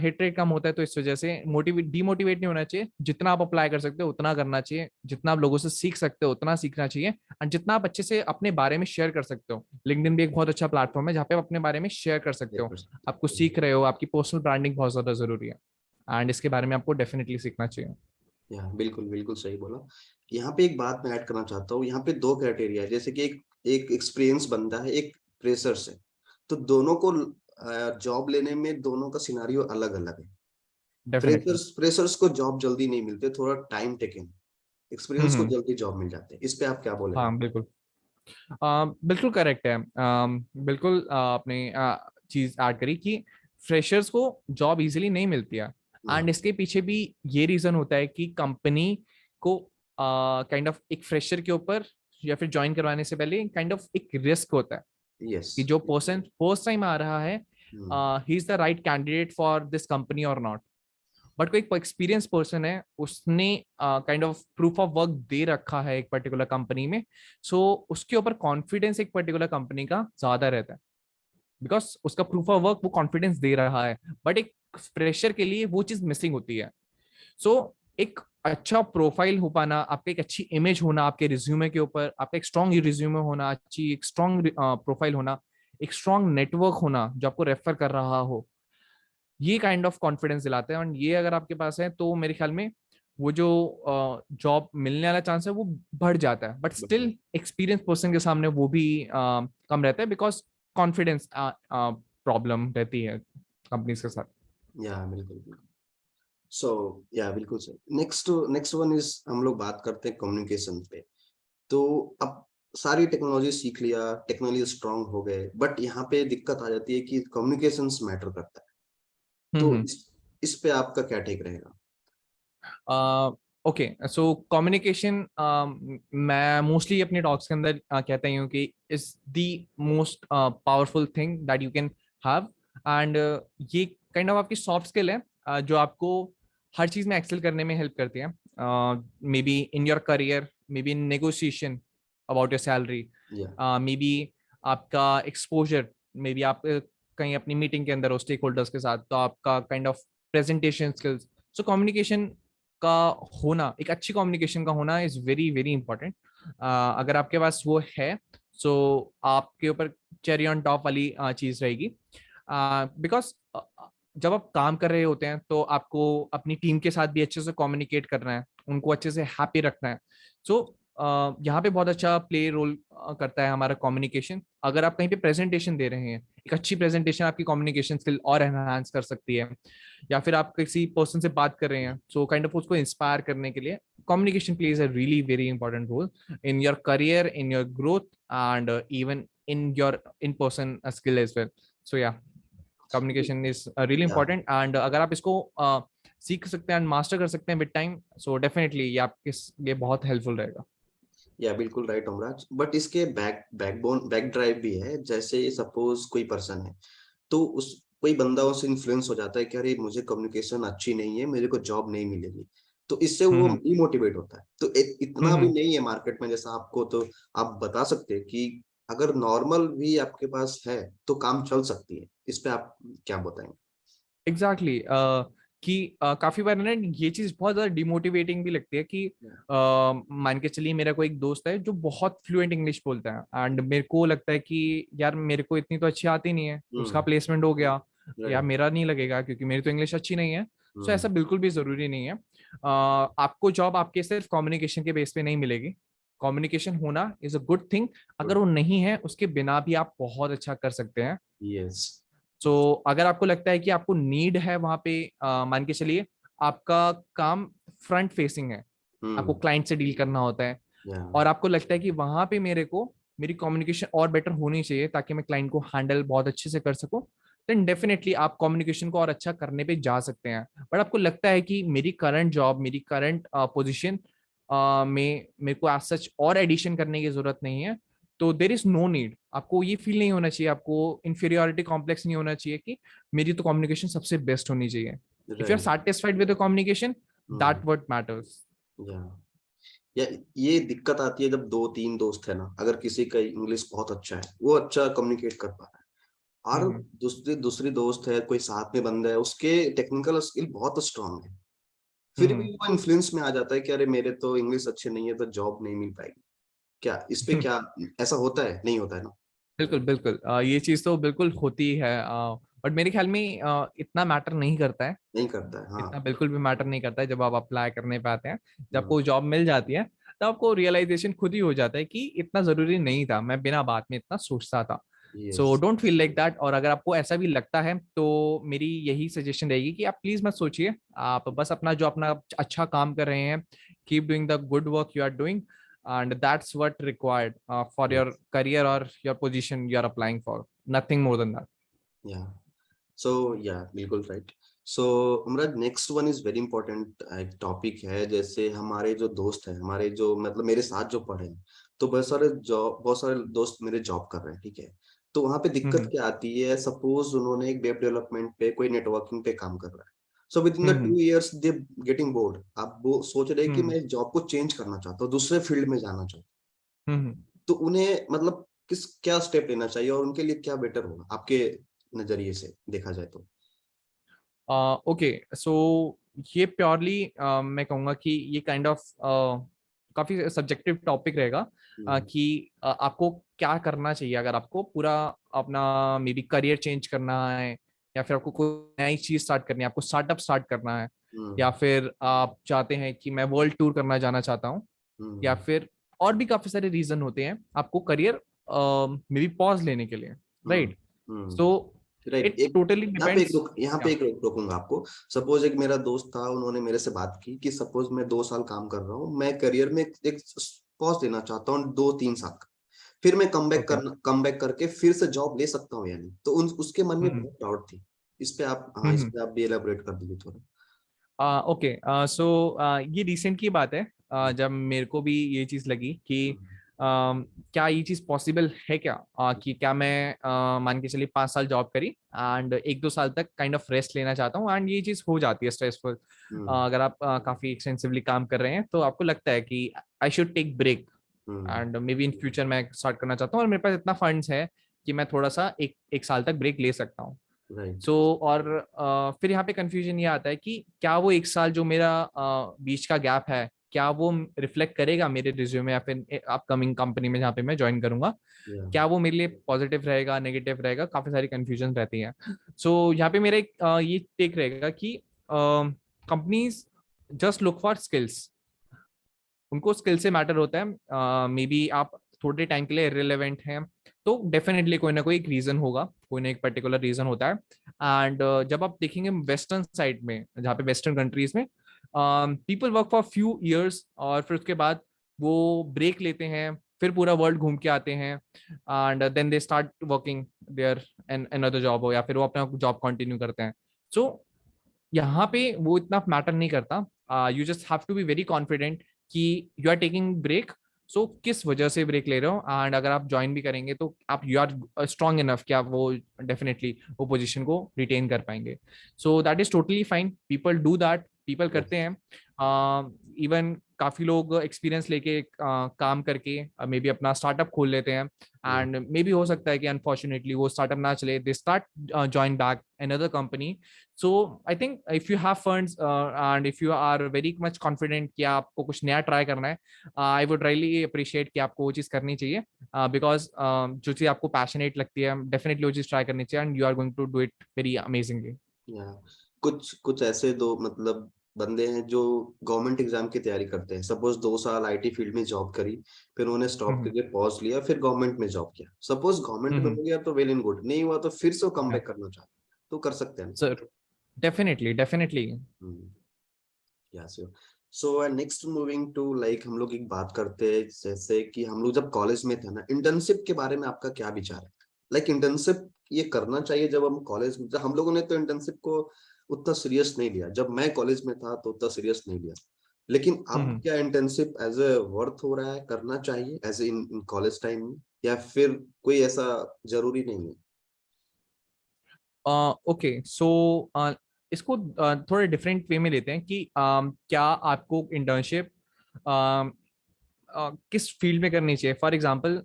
हिट रेट कम होता है। तो इस वजह से डिमोटिवेट नहीं होना चाहिए। जितना आप अप्लाई कर सकते हो उतना करना चाहिए, जितना आप लोगों से सीख सकते हो उतना सीखना चाहिए, और जितना आप अच्छे से अपने बारे में शेयर कर सकते हो। लिंक्डइन भी एक बहुत अच्छा प्लेटफॉर्म है जहाँ पे आप अपने बारे में शेयर कर सकते शेयर हो। कर सकते आपको हैं। सीख रहे हो, आपकी पर्सनल ब्रांडिंग बहुत ज्यादा जरूरी है, एंड इसके बारे में आपको डेफिनेटली सीखना चाहिए। या बिल्कुल बिल्कुल सही बोला। यहाँ पे एक बात मैं ऐड करना चाहता हूँ, यहाँ पे दो क्राइटेरिया है, जैसे कि एक एक एक्सपीरियंस बंदा है, एक फ्रेशर्स है। तो दोनों को जॉब लेने में दोनों का सिनारियो अलग अलग है। डेफिनेटली। फ्रेशर्स को जॉब जल्दी नहीं मिलते, थोड़ा टाइम टेकिंग। एक्सपीरियंस को हम्म। जल्दी जॉब मिल जाते हैं। इस पे आप क्या बोलेंगे? हाँ बिल्कुल। बिल्कुल करेक्ट है। बिल्कुल आपने चीज ऐड करी कि फ्रेशर्स को जॉब इजीली नहीं मिलती है। या एंड इसके पीछे भी ये रीजन होता है कि कंपनी को काइंड ऑफ एक फ्रेशर के ऊपर या फिर ज्वाइन करवाने से पहले काइंड ऑफ एक रिस्क होता है यस। कि जो पर्सन फर्स्ट टाइम आ रहा है, he is the right candidate for this company और नॉट। बट कोई एक्सपीरियंस पर्सन है, उसने kind of proof of work दे रखा है एक पर्टिकुलर कंपनी में, सो उसके ऊपर कॉन्फिडेंस एक पर्टिकुलर कंपनी का ज्यादा रहता है, बिकॉज उसका प्रूफ ऑफ वर्क वो कॉन्फिडेंस दे रहा है। बट एक फ्रेशर के लिए वो चीज मिसिंग होती है। सो एक अच्छा प्रोफाइल हो पाना, आपका एक अच्छी इमेज होना आपके रिज्यूमे के ऊपर, आपका एक स्ट्रॉन्ग रिज्यूमे होना, अच्छी एक स्ट्रॉन्ग प्रोफाइल होना, एक स्ट्रॉन्ग नेटवर्क होना जो आपको रेफर कर रहा हो, ये काइंड ऑफ कॉन्फिडेंस दिलाते हैं। और ये अगर आपके पास है तो मेरे ख्याल में वो जो जॉब मिलने वाला चांस है वो बढ़ जाता है। बट स्टिल एक्सपीरियंस पर्सन के सामने वो भी कम रहता है, बिकॉज कॉन्फिडेंस प्रॉब्लम रहती है कंपनीज के साथ। या बिल्कुल बिल्कुल। सो या बिल्कुल सही। नेक्स्ट नेक्स्ट वन इज, हम लोग बात करते हैं कम्युनिकेशन पे। तो अब सारी टेक्नोलॉजी सीख लिया, टेक्नोलॉजी स्ट्रांग हो गए, बट यहाँ पे दिक्कत आ जाती है कि कम्युनिकेशंस मैटर करता है। तो हम्म। इस पे आपका क्या टेक रहेगा? ओके, सो कम्युनिकेशन मैं मोस्टली अपने टॉक्स के अंदर कहता ही हूँ कि is the most powerful thing that you can have. And ये काइंड ऑफ आपकी सॉफ्ट स्किल है, जो आपको हर चीज में एक्सेल करने में हेल्प करती है। मे be in your career, may be in negotiation about your salary, या मे बी आपका एक्सपोजर, मे बी आप कहीं अपनी मीटिंग के अंदर हो स्टेक होल्डर्स के साथ, तो आपका kind of presentation skills. So communication का होना, एक अच्छी कम्युनिकेशन का होना इज वेरी वेरी इंपॉर्टेंट। अगर आपके पास वो है, सो आपके ऊपर चेरी ऑन टॉप वाली चीज रहेगी। बिकॉज जब आप काम कर रहे होते हैं तो आपको अपनी टीम के साथ भी अच्छे से कम्युनिकेट करना है, उनको अच्छे से हैप्पी रखना है। सो यहाँ पे बहुत अच्छा प्ले रोल करता है हमारा कम्युनिकेशन। अगर आप कहीं पे प्रेजेंटेशन दे रहे हैं, एक अच्छी प्रेजेंटेशन आपकी कम्युनिकेशन स्किल और एनहांस कर सकती है। या फिर आप किसी पर्सन से बात कर रहे हैं, सो काइंड ऑफ उसको इंस्पायर करने के लिए communication plays a really very important role in your career, in your growth, and even in your in person skill as well. So ya, communication is really ya important, and अगर आप इसको सीख सकते हैं and master कर सकते हैं with time, so definitely ये आपके लिए बहुत हेल्पफुल रहेगा। या बिल्कुल राइट ओमराज। बट इसके बैकबोन बैक ड्राइव भी है। जैसे सपोज कोई पर्सन है, तो उस कोई बंदा उससे इन्फ्लुएंस हो जाता है कि अरे मुझे कम्युनिकेशन अच्छी नहीं है, मेरे को जॉब नहीं मिलेगी। तो इससे वो हम्म। डिमोटिवेट होता है। तो इतना भी हम्म। नहीं है मार्केट में जैसा आपको। तो आप बता सकते हैं कि अगर नॉर्मल भी आपके पास है तो काम चल सकती है। इस पे आप क्या बताएंगे? एग्जैक्टली कि काफी बार ना ये चीज बहुत ज्यादा डिमोटिवेटिंग भी लगती है कि मान के चलिए मेरा कोई एक दोस्त है जो बहुत फ्लुएंट इंग्लिश बोलता है, एंड मेरे को लगता है कि यार मेरे को इतनी तो अच्छी आती नहीं है, उसका हम्म। प्लेसमेंट हो गया, या राइट। मेरा नहीं लगेगा क्योंकि मेरी तो इंग्लिश अच्छी नहीं है। सो हम्म। ऐसा बिल्कुल भी जरूरी नहीं है। आपको जॉब आपके सिर्फ कम्युनिकेशन के बेस पे नहीं मिलेगी। कम्युनिकेशन होना इज अ गुड थिंग। अगर वो नहीं है, उसके बिना भी आप बहुत अच्छा कर सकते हैं। यस। सो अगर आपको लगता है कि आपको नीड है वहां पे, मान के चलिए आपका काम फ्रंट फेसिंग है, आपको हम्म। क्लाइंट से डील करना होता है, या और आपको लगता है कि वहां पे मेरे को मेरी कम्युनिकेशन और बेटर होनी चाहिए ताकि मैं क्लाइंट को हैंडल बहुत अच्छे से कर सकूं, देन डेफिनेटली आप कम्युनिकेशन को और अच्छा करने पे जा सकते हैं। बट आपको लगता है कि मेरी करंट जॉब, मेरी करंट पोजिशन में मेरे को एज सच और एडिशन करने की जरूरत नहीं है, तो देर इज नो नीड। आपको ये फील नहीं होना चाहिए, आपको इंफीरियोरिटी कॉम्प्लेक्स नहीं होना चाहिए कि मेरी तो कम्युनिकेशन सबसे बेस्ट होनी चाहिए। If you are right. Satisfied with the communication, hmm. That what matters. Yeah yeah ये दिक्कत आती है जब दो तीन दोस्त है ना, अगर किसी का इंग्लिश बहुत अच्छा है, वो अच्छा कम्युनिकेट कर पा रहा है, और दूसरी दूसरी दोस्त है, कोई साथ में बंदा है, उसके टेक्निकल स्किल बहुत स्ट्रांग है, फिर भी वो इन्फ्लुएंस में आ जाता है कि अरे मेरे तो इंग्लिश अच्छे नहीं है तो जॉब नहीं मिल पाएगी। क्या इस पे क्या ऐसा होता है? नहीं होता है ना? बिल्कुल बिल्कुल, ये चीज तो बिल्कुल होती है, बट मेरे ख्याल में इतना मैटर नहीं करता है। नहीं करता है, हाँ। इतना बिल्कुल भी मैटर नहीं करता है जब आप अप्लाई करने पे आते हैं। जब हम्म, आपको जॉब मिल जाती है तब आपको रियलाइजेशन खुद ही हो जाता है कि इतना जरूरी नहीं था, मैं बिना बात में इतना सोचता था। Yes. So don't feel like that. और अगर आपको ऐसा भी लगता है तो मेरी यही सजेशन रहेगी कि आप प्लीज मत सोचिए, आप बस अपना जो अपना अच्छा काम कर रहे हैं, keep doing the good work you are doing, and that's what required for your yes. career or your position you are applying for, nothing more than that. या सो या बिल्कुल राइट। सो हमारा next one is very important एक topic है। जैसे हमारे जो दोस्त हैं, हमारे जो मतलब मेरे साथ जो पढ़े हैं, तो बहुत सारे दोस्त मेरे जॉब कर रहे हैं, ठीक है। तो वहां पे दिक्कत हम्म क्या आती है? सपोज उन्होंने एक वेब डेवलपमेंट पे, कोई नेटवर्किंग पे काम कर रहा है। So with in the hmm 2 years they getting bored. आप वो सोच रहे हैं कि हम्म मैं जॉब को चेंज करना चाहता हूँ, दूसरे फील्ड में जाना चाहता हम्म हूँ। तो उन्हें मतलब क्या स्टेप लेना चाहिए और उनके लिए क्या बेटर होगा आपके नजरिए से देखा जाए तो? ओके, सो ये प्योरली मैं कहूँगा कि ये काइंड ऑफ काफी सब्जेक्टिव टॉपिक रहेगा, हम्म, कि आपको क्या करना चाहिए अगर आपको पूरा अपना मे बी करियर चेंज करना है, या फिर आपको कोई नई चीज स्टार्ट करनी है, आपको स्टार्टअप स्टार्ट करना है, या हम्म, फिर आप चाहते हैं कि मैं वर्ल्ड टूर करना जाना चाहता हूँ, या हम्म, फिर और भी काफी सारे रीजन होते हैं आपको करियर मे बी पॉज लेने के लिए, hmm, right? So hmm. Right. It एक टोटली डिपेंड्स। यहाँ पे एक रोकूंगा आपको। सपोज एक मेरा दोस्त था, उन्होंने मेरे से बात की कि सपोज मैं 2 साल काम कर रहा हूँ, मैं करियर में एक पॉज लेना चाहता हूँ 2-3 साल का, फिर मैं ओके। कम बैक करके फिर से जॉब ले सकता हूँ या नहीं? तो उसके मन में हम्म बहुत डाउट थी। इस पे आप, हाँ, इस हम्म पे आप भी एलाबोरेट कर दीजिए थोड़ा। ओके, सो ये रिसेंट की बात है, जब मेरे को भी ये चीज लगी कि क्या ये चीज पॉसिबल है क्या, कि क्या मैं मान के चलिए 5 साल जॉब करी एंड 1-2 साल तक काइंड ऑफ रेस्ट लेना चाहता हूँ, एंड ये चीज हो जाती है स्ट्रेसफुल। हम्म, अगर आप काफी एक्सटेंसिवली काम कर रहे हैं तो आपको लगता है कि I should take break, hmm, and may be in future मैं स्टार्ट करना चाहता हूँ और मेरे पास इतना फंड्स है कि मैं थोड़ा सा एक साल तक ब्रेक ले सकता हूँ। राइट। सो और फिर यहाँ पे कंफ्यूजन ये आता है कि क्या वो 1 साल जो मेरा बीच का गैप है, क्या वो रिफ्लेक्ट करेगा मेरे रिज्यूमे या फिर अपकमिंग कंपनी में जहाँ पे मैं ज्वाइन करूंगा, या क्या वो मेरे लिए पॉजिटिव रहेगा, नेगेटिव रहेगा, काफी सारी कंफ्यूजन रहती हैं। सो यहाँ पे मेरा एक ये टेक रहेगा कि companies just look for skills, उनको स्किल से मैटर होता है। मे बी आप थोड़े टाइम के लिए रिलेवेंट हैं तो डेफिनेटली कोई ना कोई एक रीजन होगा, कोई ना एक पर्टिकुलर रीजन होता है। एंड जब आप देखेंगे वेस्टर्न साइड में, जहाँ पे वेस्टर्न कंट्रीज में people work for few years और फिर उसके बाद वो ब्रेक लेते हैं, फिर पूरा वर्ल्ड घूम के आते हैं, and then they start working there an another job हो, या फिर वो अपना जॉब कंटिन्यू करते हैं। सो यहाँ पे वो इतना मैटर नहीं करता, you just have to be very confident कि you are taking break, so किस वजह से ब्रेक ले रहे हो, एंड अगर आप ज्वाइन भी करेंगे तो आप यू आर स्ट्रांग इनफ कि आप वो डेफिनेटली वो पोजीशन को रिटेन कर पाएंगे। सो that is totally fine, people do that, people करते हैं। इवन काफी लोग एक्सपीरियंस लेके काम करके मे बी अपना स्टार्टअप खोल लेते हैं, एंड मे बी हो सकता है कि अनफॉर्चुनेटली वो स्टार्टअप ना चले, they start join back another company. So I think if you have funds and if you are very much confident कि आपको कुछ नया ट्राई करना है, I would really appreciate कि आपको वो चीज़ करनी चाहिए, because जो चीज़ आपको पैशनेट लगती है डेफिनेटली वो चीज़ ट्राई करनी चाहिए, and you are going to do it very amazingly. या कुछ कुछ ऐसे दो मतलब बंदे हैं जो गवर्नमेंट एग्जाम की तैयारी करते हैं। सपोज 2 साल आईटी फील्ड में जॉब करी, फिर उन्होंने स्टॉप हम्म करके पॉज लिया, फिर गवर्नमेंट में जॉब किया। सपोज गवर्नमेंट में हम्म हो गया तो वेल एंड गुड, नहीं हुआ तो फिर से कम yeah, बैक करना चाहते तो कर सकते हैं। sir, definitely. Yeah so next moving to like हम लोग एक बात करते हैं, जैसे कि हम लोग जब कॉलेज में थे ना, इंटर्नशिप के बारे में आपका क्या विचार है? लाइक इंटर्नशिप ये करना चाहिए जब हम कॉलेज में, जब हम लोगों ने तो इंटर्नशिप को उतना सीरियस नहीं लिया, जब मैं कॉलेज में था तो उतना सीरियस नहीं लिया। लेकिन अब हम्म क्या इंटर्नशिप एज ए वर्थ हो रहा है, करना चाहिए एज इन कॉलेज टाइम में, या फिर कोई ऐसा जरूरी नहीं है? ओके, सो इसको थोड़े डिफरेंट वे में लेते हैं कि क्या आपको इंटर्नशिप किस फील्ड में करनी चाहिए। फॉर एग्जाम्पल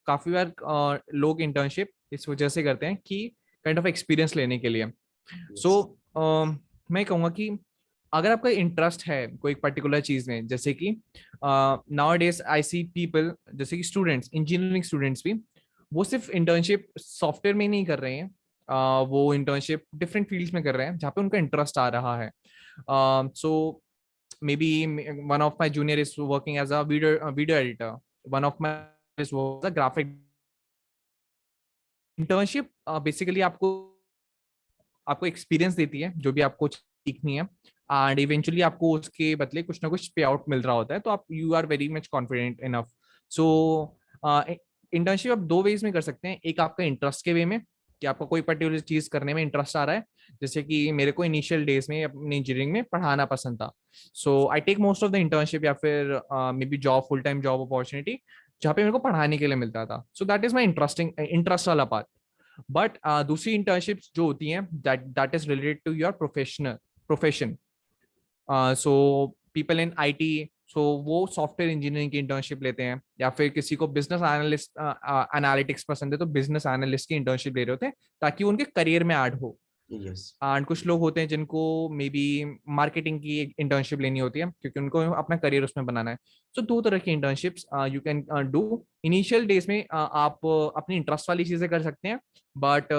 काफी बार लोग इंटर्नशिप इस वजह से करते हैं कि काइंड ऑफ एक्सपीरियंस लेने के लिए। सो yes, मैं कहूँगा कि अगर आपका इंटरेस्ट है कोई पर्टिकुलर चीज में, जैसे कि now days I see people, जैसे कि स्टूडेंट्स, इंजीनियरिंग स्टूडेंट्स भी, वो सिर्फ इंटर्नशिप सॉफ्टवेयर में ही नहीं कर रहे हैं, वो इंटर्नशिप डिफरेंट फील्ड्स में कर रहे हैं जहाँ पे उनका इंटरेस्ट आ रहा है। So maybe one of my junior is working as a video editor, one of my is graphic. Internship basically आपको आपको एक्सपीरियंस देती है जो भी आपको सीखनी है, एंड इवेंचुअली आपको उसके बदले कुछ ना कुछ पे आउट मिल रहा होता है, तो आप you are very much confident enough. So internship आप दो वेज में कर सकते हैं, एक आपका इंटरेस्ट के वे में कि आपको कोई पर्टिकुलर चीज करने में इंटरेस्ट आ रहा है, जैसे कि मेरे को इनिशियल डेज में अपनी इंजीनियरिंग में पढ़ाना पसंद था, so I take most of the internship या फिर maybe job, full time job opportunity जहाँ पे मेरे को पढ़ाने के लिए मिलता था। So that is my interest वाला पार्ट। बट दूसरी इंटर्नशिप्स जो होती हैं that is related to your profession, so people in IT, so वो सॉफ्टवेयर इंजीनियरिंग की इंटर्नशिप लेते हैं, या फिर किसी को बिजनेस एनालिस्ट एनालिटिक्स पसंद है तो बिजनेस एनालिस्ट की इंटर्नशिप ले रहे होते हैं ताकि उनके करियर में ऐड हो। yes, एंड कुछ लोग होते हैं जिनको मे बी मार्केटिंग की इंटर्नशिप लेनी होती है क्योंकि उनको अपना करियर उसमें बनाना है। सो दो तरह की internships you can do. Initial days में आप अपनी इंटरेस्ट वाली चीजें कर सकते हैं, बट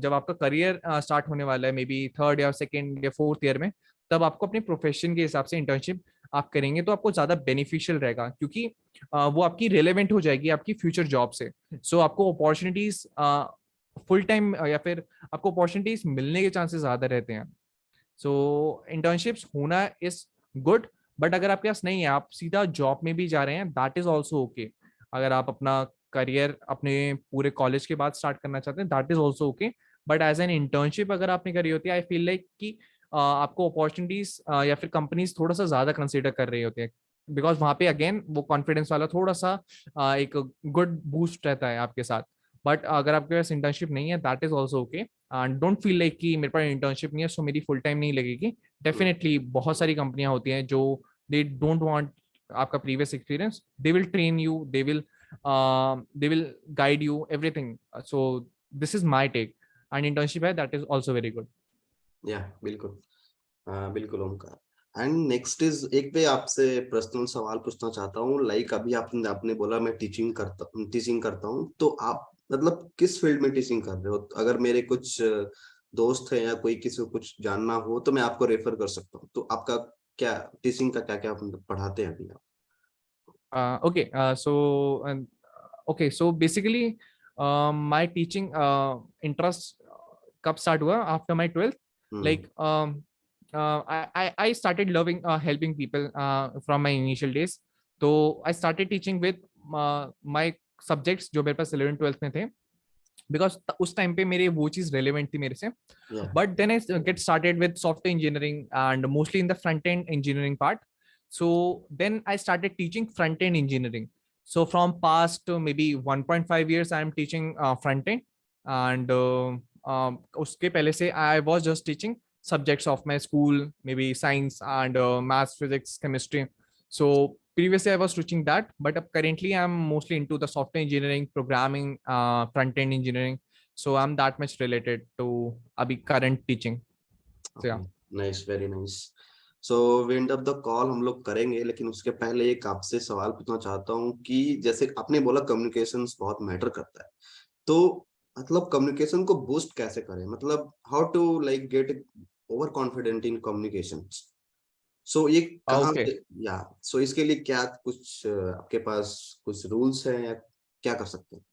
जब आपका करियर स्टार्ट होने वाला है मे बी थर्ड या सेकेंड या फोर्थ ईयर में, तब आपको अपने प्रोफेशन के हिसाब से इंटर्नशिप आप करेंगे तो आपको ज्यादा बेनिफिशियल रहेगा, क्योंकि वो आपकी रिलेवेंट हो जाएगी आपकी फ्यूचर जॉब से। सो आपको अपॉर्चुनिटीज फुल टाइम या फिर आपको अपॉर्चुनिटीज मिलने के चांसेस ज्यादा रहते हैं। सो इंटर्नशिप्स होना इज गुड, बट अगर आपके पास नहीं है, आप सीधा जॉब में भी जा रहे हैं, दैट इज ऑल्सो ओके। अगर आप अपना करियर अपने पूरे कॉलेज के बाद स्टार्ट करना चाहते हैं, that is also okay. But as an internship अगर आपने करी होती है, आई फील लाइक कि आपको अपॉर्चुनिटीज या फिर कंपनीज थोड़ा सा ज्यादा कंसिडर कर रही होती है, बिकॉज वहां पे अगेन वो कॉन्फिडेंस वाला थोड़ा सा एक गुड बूस्ट रहता है आपके साथ। बट अगर आपके पास इंटर्नशिप नहीं है, that is also okay. And don't feel like कि मेरे पास इंटर्नशिप नहीं है सो मेरी फुल टाइम नहीं लगेगी। डेफिनेटली बहुत सारी कंपनियां होती हैं जो दे डोंट वांट आपका previous experience, they will train you, they will guide you everything. So this is my take, and internship है that is also very good. Ya बिल्कुल, बिल्कुल ओमकार। एंड नेक्स्ट इज, एक पे आपसे पर्सनल सवाल पूछना चाहता हूँ, लाइक अभी आपने आपने बोला मैं टीचिंग करता हूँ, तो आप मतलब किस फील्ड में टीचिंग कर रहे हो? अगर मेरे कुछ दोस्त हैं या कोई किसी को कुछ जानना हो तो मैं आपको रेफर कर सकता हूँ। तो आपका क्या टीचिंग का क्या क्या पढ़ाते हैं अभी आप? Okay, so basically my teaching interest कब start हुआ after my 12th, hmm, like I started loving helping people from my initial days. तो I started teaching with my subjects जो मेरे पास 11 12th में थे, बिकॉज उस टाइम पे मेरे वो चीज रेलिवेंट थी मेरे से। Yeah, but then I get started with software engineering and mostly in the front end engineering part. So then I started teaching front end engineering. So from past maybe 1.5 years I am teaching front end, and uske pehle se I was just teaching subjects of my school, maybe science and maths, physics, chemistry. So previously I was teaching that, but currently I'm mostly into the software engineering, programming, front end engineering. So I'm that much related to abhi current teaching. So okay, yeah. Nice, very nice. So wind up the call हम लोग करेंगे, लेकिन उसके पहले एक आपसे सवाल पूछना चाहता हूँ कि जैसे आपने बोला कम्युनिकेशंस बहुत मैटर करता है, तो मतलब कम्युनिकेशन को बूस्ट कैसे करें? मतलब how to like get over confident in communications? So ये कहाँ Okay. से, या सो इसके लिए क्या कुछ आपके पास कुछ रूल्स हैं या क्या कर सकते हैं?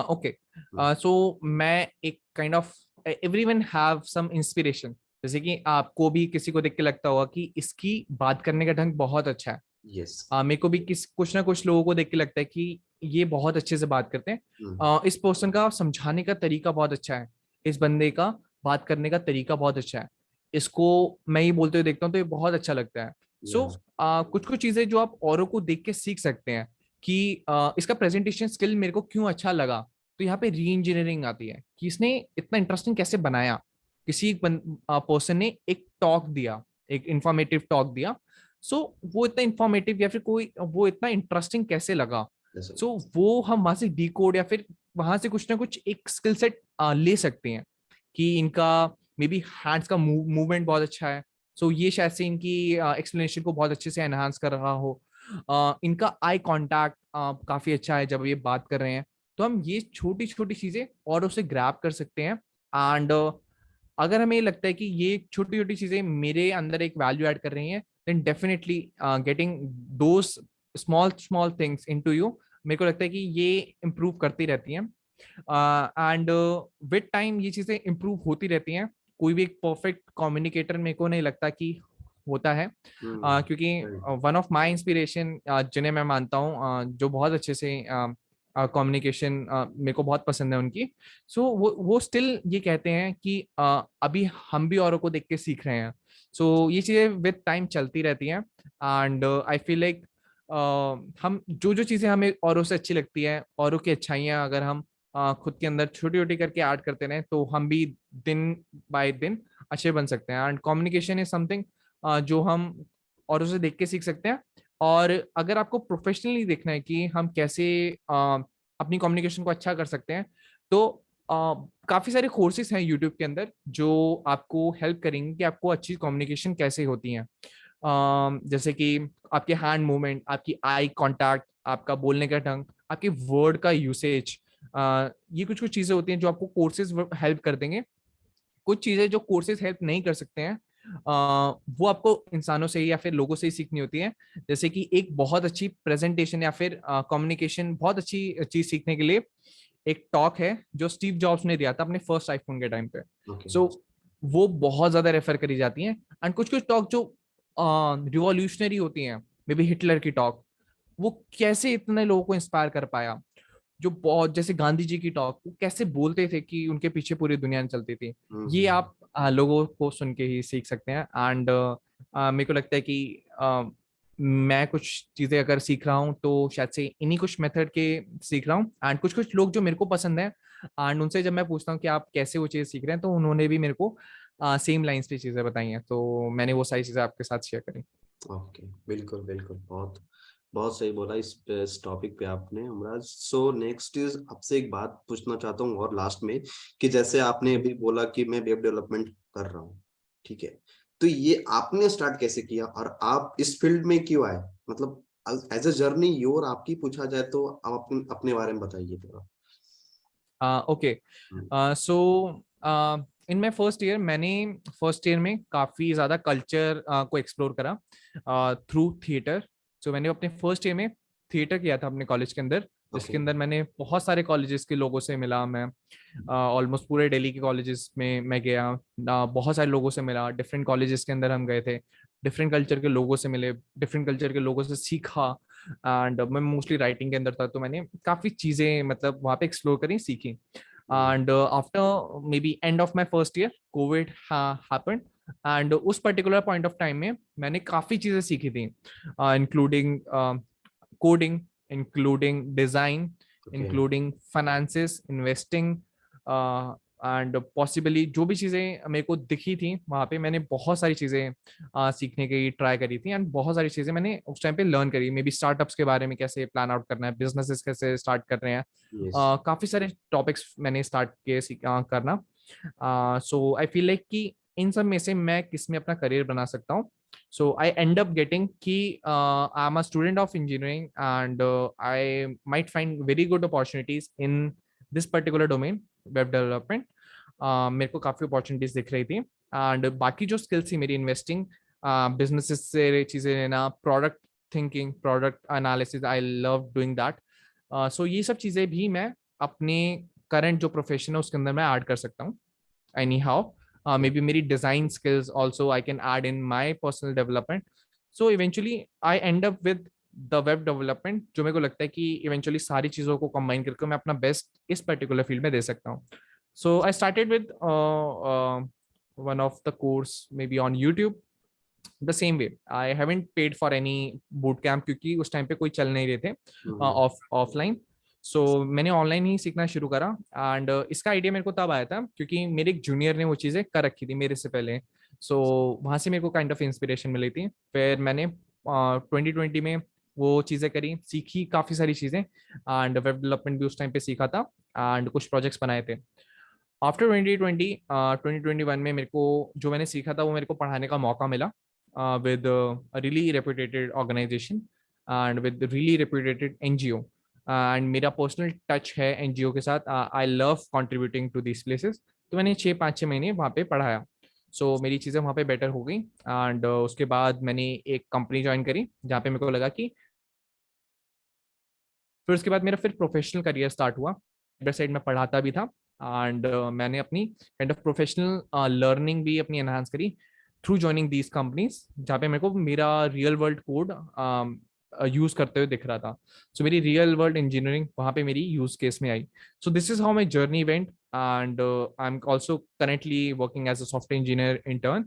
ओके, हम्म, सो मैं एक kind of everyone have some inspiration, जैसे कि आपको भी किसी को देख के लगता होगा कि इसकी बात करने का ढंग बहुत अच्छा है। यस, मेरे को भी कुछ ना कुछ लोगों को देख के लगता है कि ये बहुत अच्छे से बात करते हैं, इस पर्सन का समझाने का तरीका बहुत अच्छा है, इस बंदे का बात करने का तरीका बहुत अच्छा है, इसको मैं ये बोलते हुए देखता हूँ तो ये बहुत अच्छा लगता है। सो या, कुछ कुछ चीजें जो आप औरों को देख के सीख सकते हैं कि इसका प्रेजेंटेशन स्किल मेरे को क्यों अच्छा लगा, तो यहाँ पे री इंजीनियरिंग आती है कि इसने इतना इंटरेस्टिंग कैसे बनाया। किसी पर्सन ने एक टॉक दिया, एक इंफॉर्मेटिव टॉक दिया, सो वो इतना इंफॉर्मेटिव या फिर कोई वो इतना इंटरेस्टिंग कैसे लगा, Yes, सो वो हम वहां से डिकोड या फिर वहां से कुछ ना कुछ एक स्किल सेट ले सकते हैं कि इनका मे बी हैंड्स का मूवमेंट बहुत अच्छा है, सो ये शायद से इनकी एक्सप्लेनेशन को बहुत अच्छे से एनहांस कर रहा हो। इनका आई कांटेक्ट काफी अच्छा है जब ये बात कर रहे हैं, तो हम ये छोटी छोटी चीजें और उसे ग्रैब कर सकते हैं। एंड अगर हमें लगता है कि ये छोटी छोटी चीजें मेरे अंदर एक वैल्यू ऐड कर रही हैं, then definitely getting those small small things into you, मेरे को लगता है कि ये इम्प्रूव करती रहती हैं। एंड विद टाइम ये चीजें इम्प्रूव होती रहती हैं। कोई भी एक परफेक्ट कम्युनिकेटर मेरे को नहीं लगता कि होता है, क्योंकि right. One of my inspiration जिन्हें मैं मानता हूँ जो बहुत अच्छे से कम्युनिकेशन मेरे को बहुत पसंद है उनकी, सो वो स्टिल ये कहते हैं कि अभी हम भी औरों को देख के सीख रहे हैं। सो ये चीजें विद टाइम चलती रहती हैं। एंड आई फील लाइक हम जो जो चीजें हमें औरों से अच्छी लगती है, औरों की अच्छाइयाँ अगर हम खुद के अंदर छोटी छोटी करके ऐड करते रहें, तो हम भी दिन बाय दिन अच्छे बन सकते हैं। एंड कम्युनिकेशन इज समथिंग जो हम औरों से देख के सीख सकते हैं। और अगर आपको प्रोफेशनली देखना है कि हम कैसे अपनी कम्युनिकेशन को अच्छा कर सकते हैं, तो काफी सारे कोर्सेज हैं यूट्यूब के अंदर जो आपको हेल्प करेंगे कि आपको अच्छी कम्युनिकेशन कैसे होती है। जैसे कि आपके हैंड मूवमेंट, आपकी आई कांटेक्ट, आपका बोलने का ढंग, आपके वर्ड का यूसेज, ये कुछ कुछ चीजें होती हैं जो आपको कोर्सेज हेल्प कर देंगे। कुछ चीजें जो कोर्सेज हेल्प नहीं कर सकते हैं, वो आपको इंसानों से या फिर लोगों से ही सीखनी होती है। जैसे कि एक बहुत अच्छी प्रेजेंटेशन या फिर कम्युनिकेशन, बहुत अच्छी चीज सीखने के लिए एक टॉक है जो स्टीव जॉब्स ने दिया था अपने फर्स्ट आईफोन के टाइम पे। Okay. सो वो बहुत ज्यादा रेफर करी जाती हैं। एंड कुछ कुछ टॉक जो रिवॉल्यूशनरी होती हैं, मे बी हिटलर की टॉक, वो कैसे इतने लोगों को इंस्पायर कर पाया। जो बहुत, जैसे गांधी जी की टॉक, वो कैसे बोलते थे कि उनके पीछे पूरी दुनिया चलती थी। ये हम्म, आप लोगों को सुन के ही सीख सकते हैं। एंड मेरे को लगता है कि मैं कुछ चीजें अगर सीख रहा हूँ तो शायद से इन्हीं कुछ मेथड के सीख रहा हूँ। एंड कुछ कुछ लोग जो मेरे को पसंद है, एंड उनसे जब मैं पूछता हूँ कि आप कैसे वो चीज़ सीख रहे हैं, तो उन्होंने भी मेरे को सेम लाइंस पे चीजें बताई हैं, तो मैंने वो सारी चीजें आपके साथ शेयर करी। ओके, बिल्कुल बिल्कुल, बहुत बहुत सही बोला इस टॉपिक पे आपने हमराज। सो नेक्स्ट इज, आपसे एक बात पूछना चाहता हूँ और लास्ट में, कि जैसे आपने अभी बोला कि मैं वेब डेवलपमेंट कर रहा हूँ, ठीक है, तो ये आपने स्टार्ट कैसे किया और आप इस फील्ड में क्यों आए? मतलब एज अ जर्नी योर आपकी पूछा जाए तो आप अपने अपने बारे में बताइए थोड़ा। Okay, hmm, so in my first year, मैंने फर्स्ट ईयर में काफ़ी ज़्यादा कल्चर को एक्सप्लोर करा थ्रू थिएटर। सो मैंने अपने फर्स्ट ईयर में थिएटर किया था अपने कॉलेज के अंदर, ओके। जिसके अंदर मैंने बहुत सारे कॉलेजेस के लोगों से मिला। मैं ऑलमोस्ट पूरे दिल्ली के कॉलेजेस में मैं गया, बहुत सारे लोगों से मिला, डिफरेंट कॉलेजेस के अंदर हम गए थे, डिफरेंट कल्चर के लोगों से मिले, डिफरेंट कल्चर के लोगों से सीखा। एंड मैं मोस्टली राइटिंग के अंदर था, तो मैंने काफ़ी चीज़ें मतलब वहाँ पे एक्सप्लोर करी, सीखी। And after maybe end of my first year, COVID happened. And उस particular point of time में मैंने काफ़ी चीज़ें सीखी थी, including coding, including design, okay. including finances, investing, and possibly जो भी चीज़ें मेरे को दिखी थी वहाँ पे, मैंने बहुत सारी चीज़ें सीखने की ट्राई करी थी। एंड बहुत सारी चीज़ें मैंने उस टाइम पे लर्न करी, मे बी स्टार्टअप्स के बारे में कैसे प्लान आउट करना है, बिजनेसेस कैसे स्टार्ट कर रहे हैं। यस। काफी सारे टॉपिक्स मैंने स्टार्ट किए करना। सो आई फील लाइक कि इन सब में से मैं किस में अपना करियर बना सकता हूँ। So I and up getting कि I am a student of engineering, and I might find very good opportunities in this particular domain, web development. मेरे को काफी अपॉर्चुनिटीज दिख रही थी। एंड बाकी जो स्किल्स थी मेरी, इन्वेस्टिंग, बिजनेसेस से चीजें लेना, product thinking, product analysis, I love doing that. So ये सब चीज़ें भी मैं अपने करंट जो प्रोफेशन है उसके अंदर मैं ऐड कर सकता हूँ एनी हाउ। मे बी मेरी design skills also I can add in my personal development. So eventually I and up with the web development, जो मेरे को लगता है कि इवेंचुअली सारी चीज़ों को कंबाइन करके मैं अपना बेस्ट इस पर्टिकुलर फील्ड में दे सकता हूँ। So I started with one of the course maybe on YouTube, the same way. I haven't paid for any boot camp क्योंकि उस टाइम पे कोई चल नहीं रहे थे ऑफलाइन। सो मैंने ऑनलाइन ही सीखना शुरू करा। एंड इसका आइडिया मेरे को तब आया था क्योंकि मेरे एक जूनियर ने वो चीज़ें कर रखी थी मेरे से पहले। सो वहाँ से मेरे को काइंड ऑफ इंस्पिरेशन मिली थी। फिर मैंने 2020 में वो चीज़ें करी, सीखी काफ़ी सारी चीज़ें, एंड वेब डेवलपमेंट भी उस टाइम पे सीखा था, एंड कुछ प्रोजेक्ट्स बनाए थे। आफ्टर 2021 में मेरे को जो मैंने सीखा था वो मेरे को पढ़ाने का मौका मिला with really reputated organization and with really reputated NGO, and मेरा पर्सनल टच है एनजीओ के साथ। I love contributing to this places. तो मैंने 6 5 6 महीने वहाँ पे पढ़ाया। सो मेरी चीज़ें वहाँ पे बेटर हो गई, एंड उसके बाद मैंने एक कंपनी ज्वाइन करी जहाँ पे मेरे को लगा कि फिर उसके बाद मेरा फिर प्रोफेशनल करियर स्टार्ट हुआ। इधर साइड में पढ़ाता भी था, एंड मैंने अपनी काइंड ऑफ प्रोफेशनल लर्निंग भी अपनी एनहांस करी थ्रू जॉइनिंग दीज कंपनीज, जहाँ पे मेरे को मेरा रियल वर्ल्ड कोड यूज करते हुए दिख रहा था। सो मेरी रियल वर्ल्ड इंजीनियरिंग वहाँ पे मेरी यूज केस में आई। So this is how my journey went, and I am also currently working as a software engineer intern.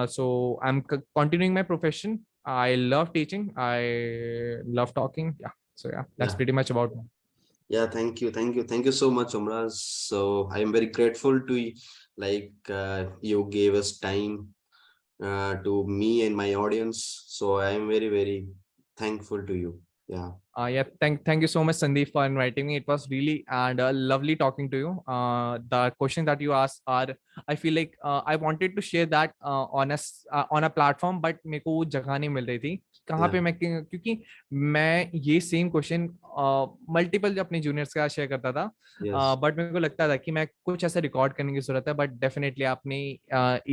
So I'm continuing my profession. I love teaching. I love talking. Yeah. So yeah, that's Yeah. pretty much about me. Yeah, thank you so much, Umraj. So I am very grateful to you gave us time to me and my audience. So I am very thankful to you. Yeah. Yeah, thank you so much, Sandeep, for inviting me. It was really and lovely talking to you. The questions that you asked are, I feel like I wanted to share that on a platform, but मेरे को वो जगह नहीं मिल रही थी कहाँ Yeah. पे मैं, क्योंकि मैं ये सेम क्वेश्चन मल्टीपल अपने जूनियर्स के साथ शेयर करता था, Yes. बट मेरे को लगता था कि मैं कुछ ऐसा रिकॉर्ड करने की जरूरत है। बट डेफिनेटली आपने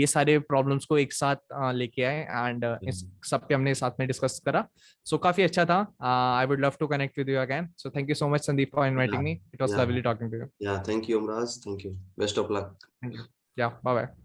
ये सारे प्रॉब्लम्स को एक साथ लेके आए, एंड इस सब पे हमने साथ में डिस्कस करा। सो काफी अच्छा था। I would love to connect with you again. So thank you so much, Sandeep, for Yeah. Inviting me. It was Yeah. Lovely talking to you. Yeah. Thank you, Umraj. Thank you. Best of luck. Thank you. Yeah bye bye.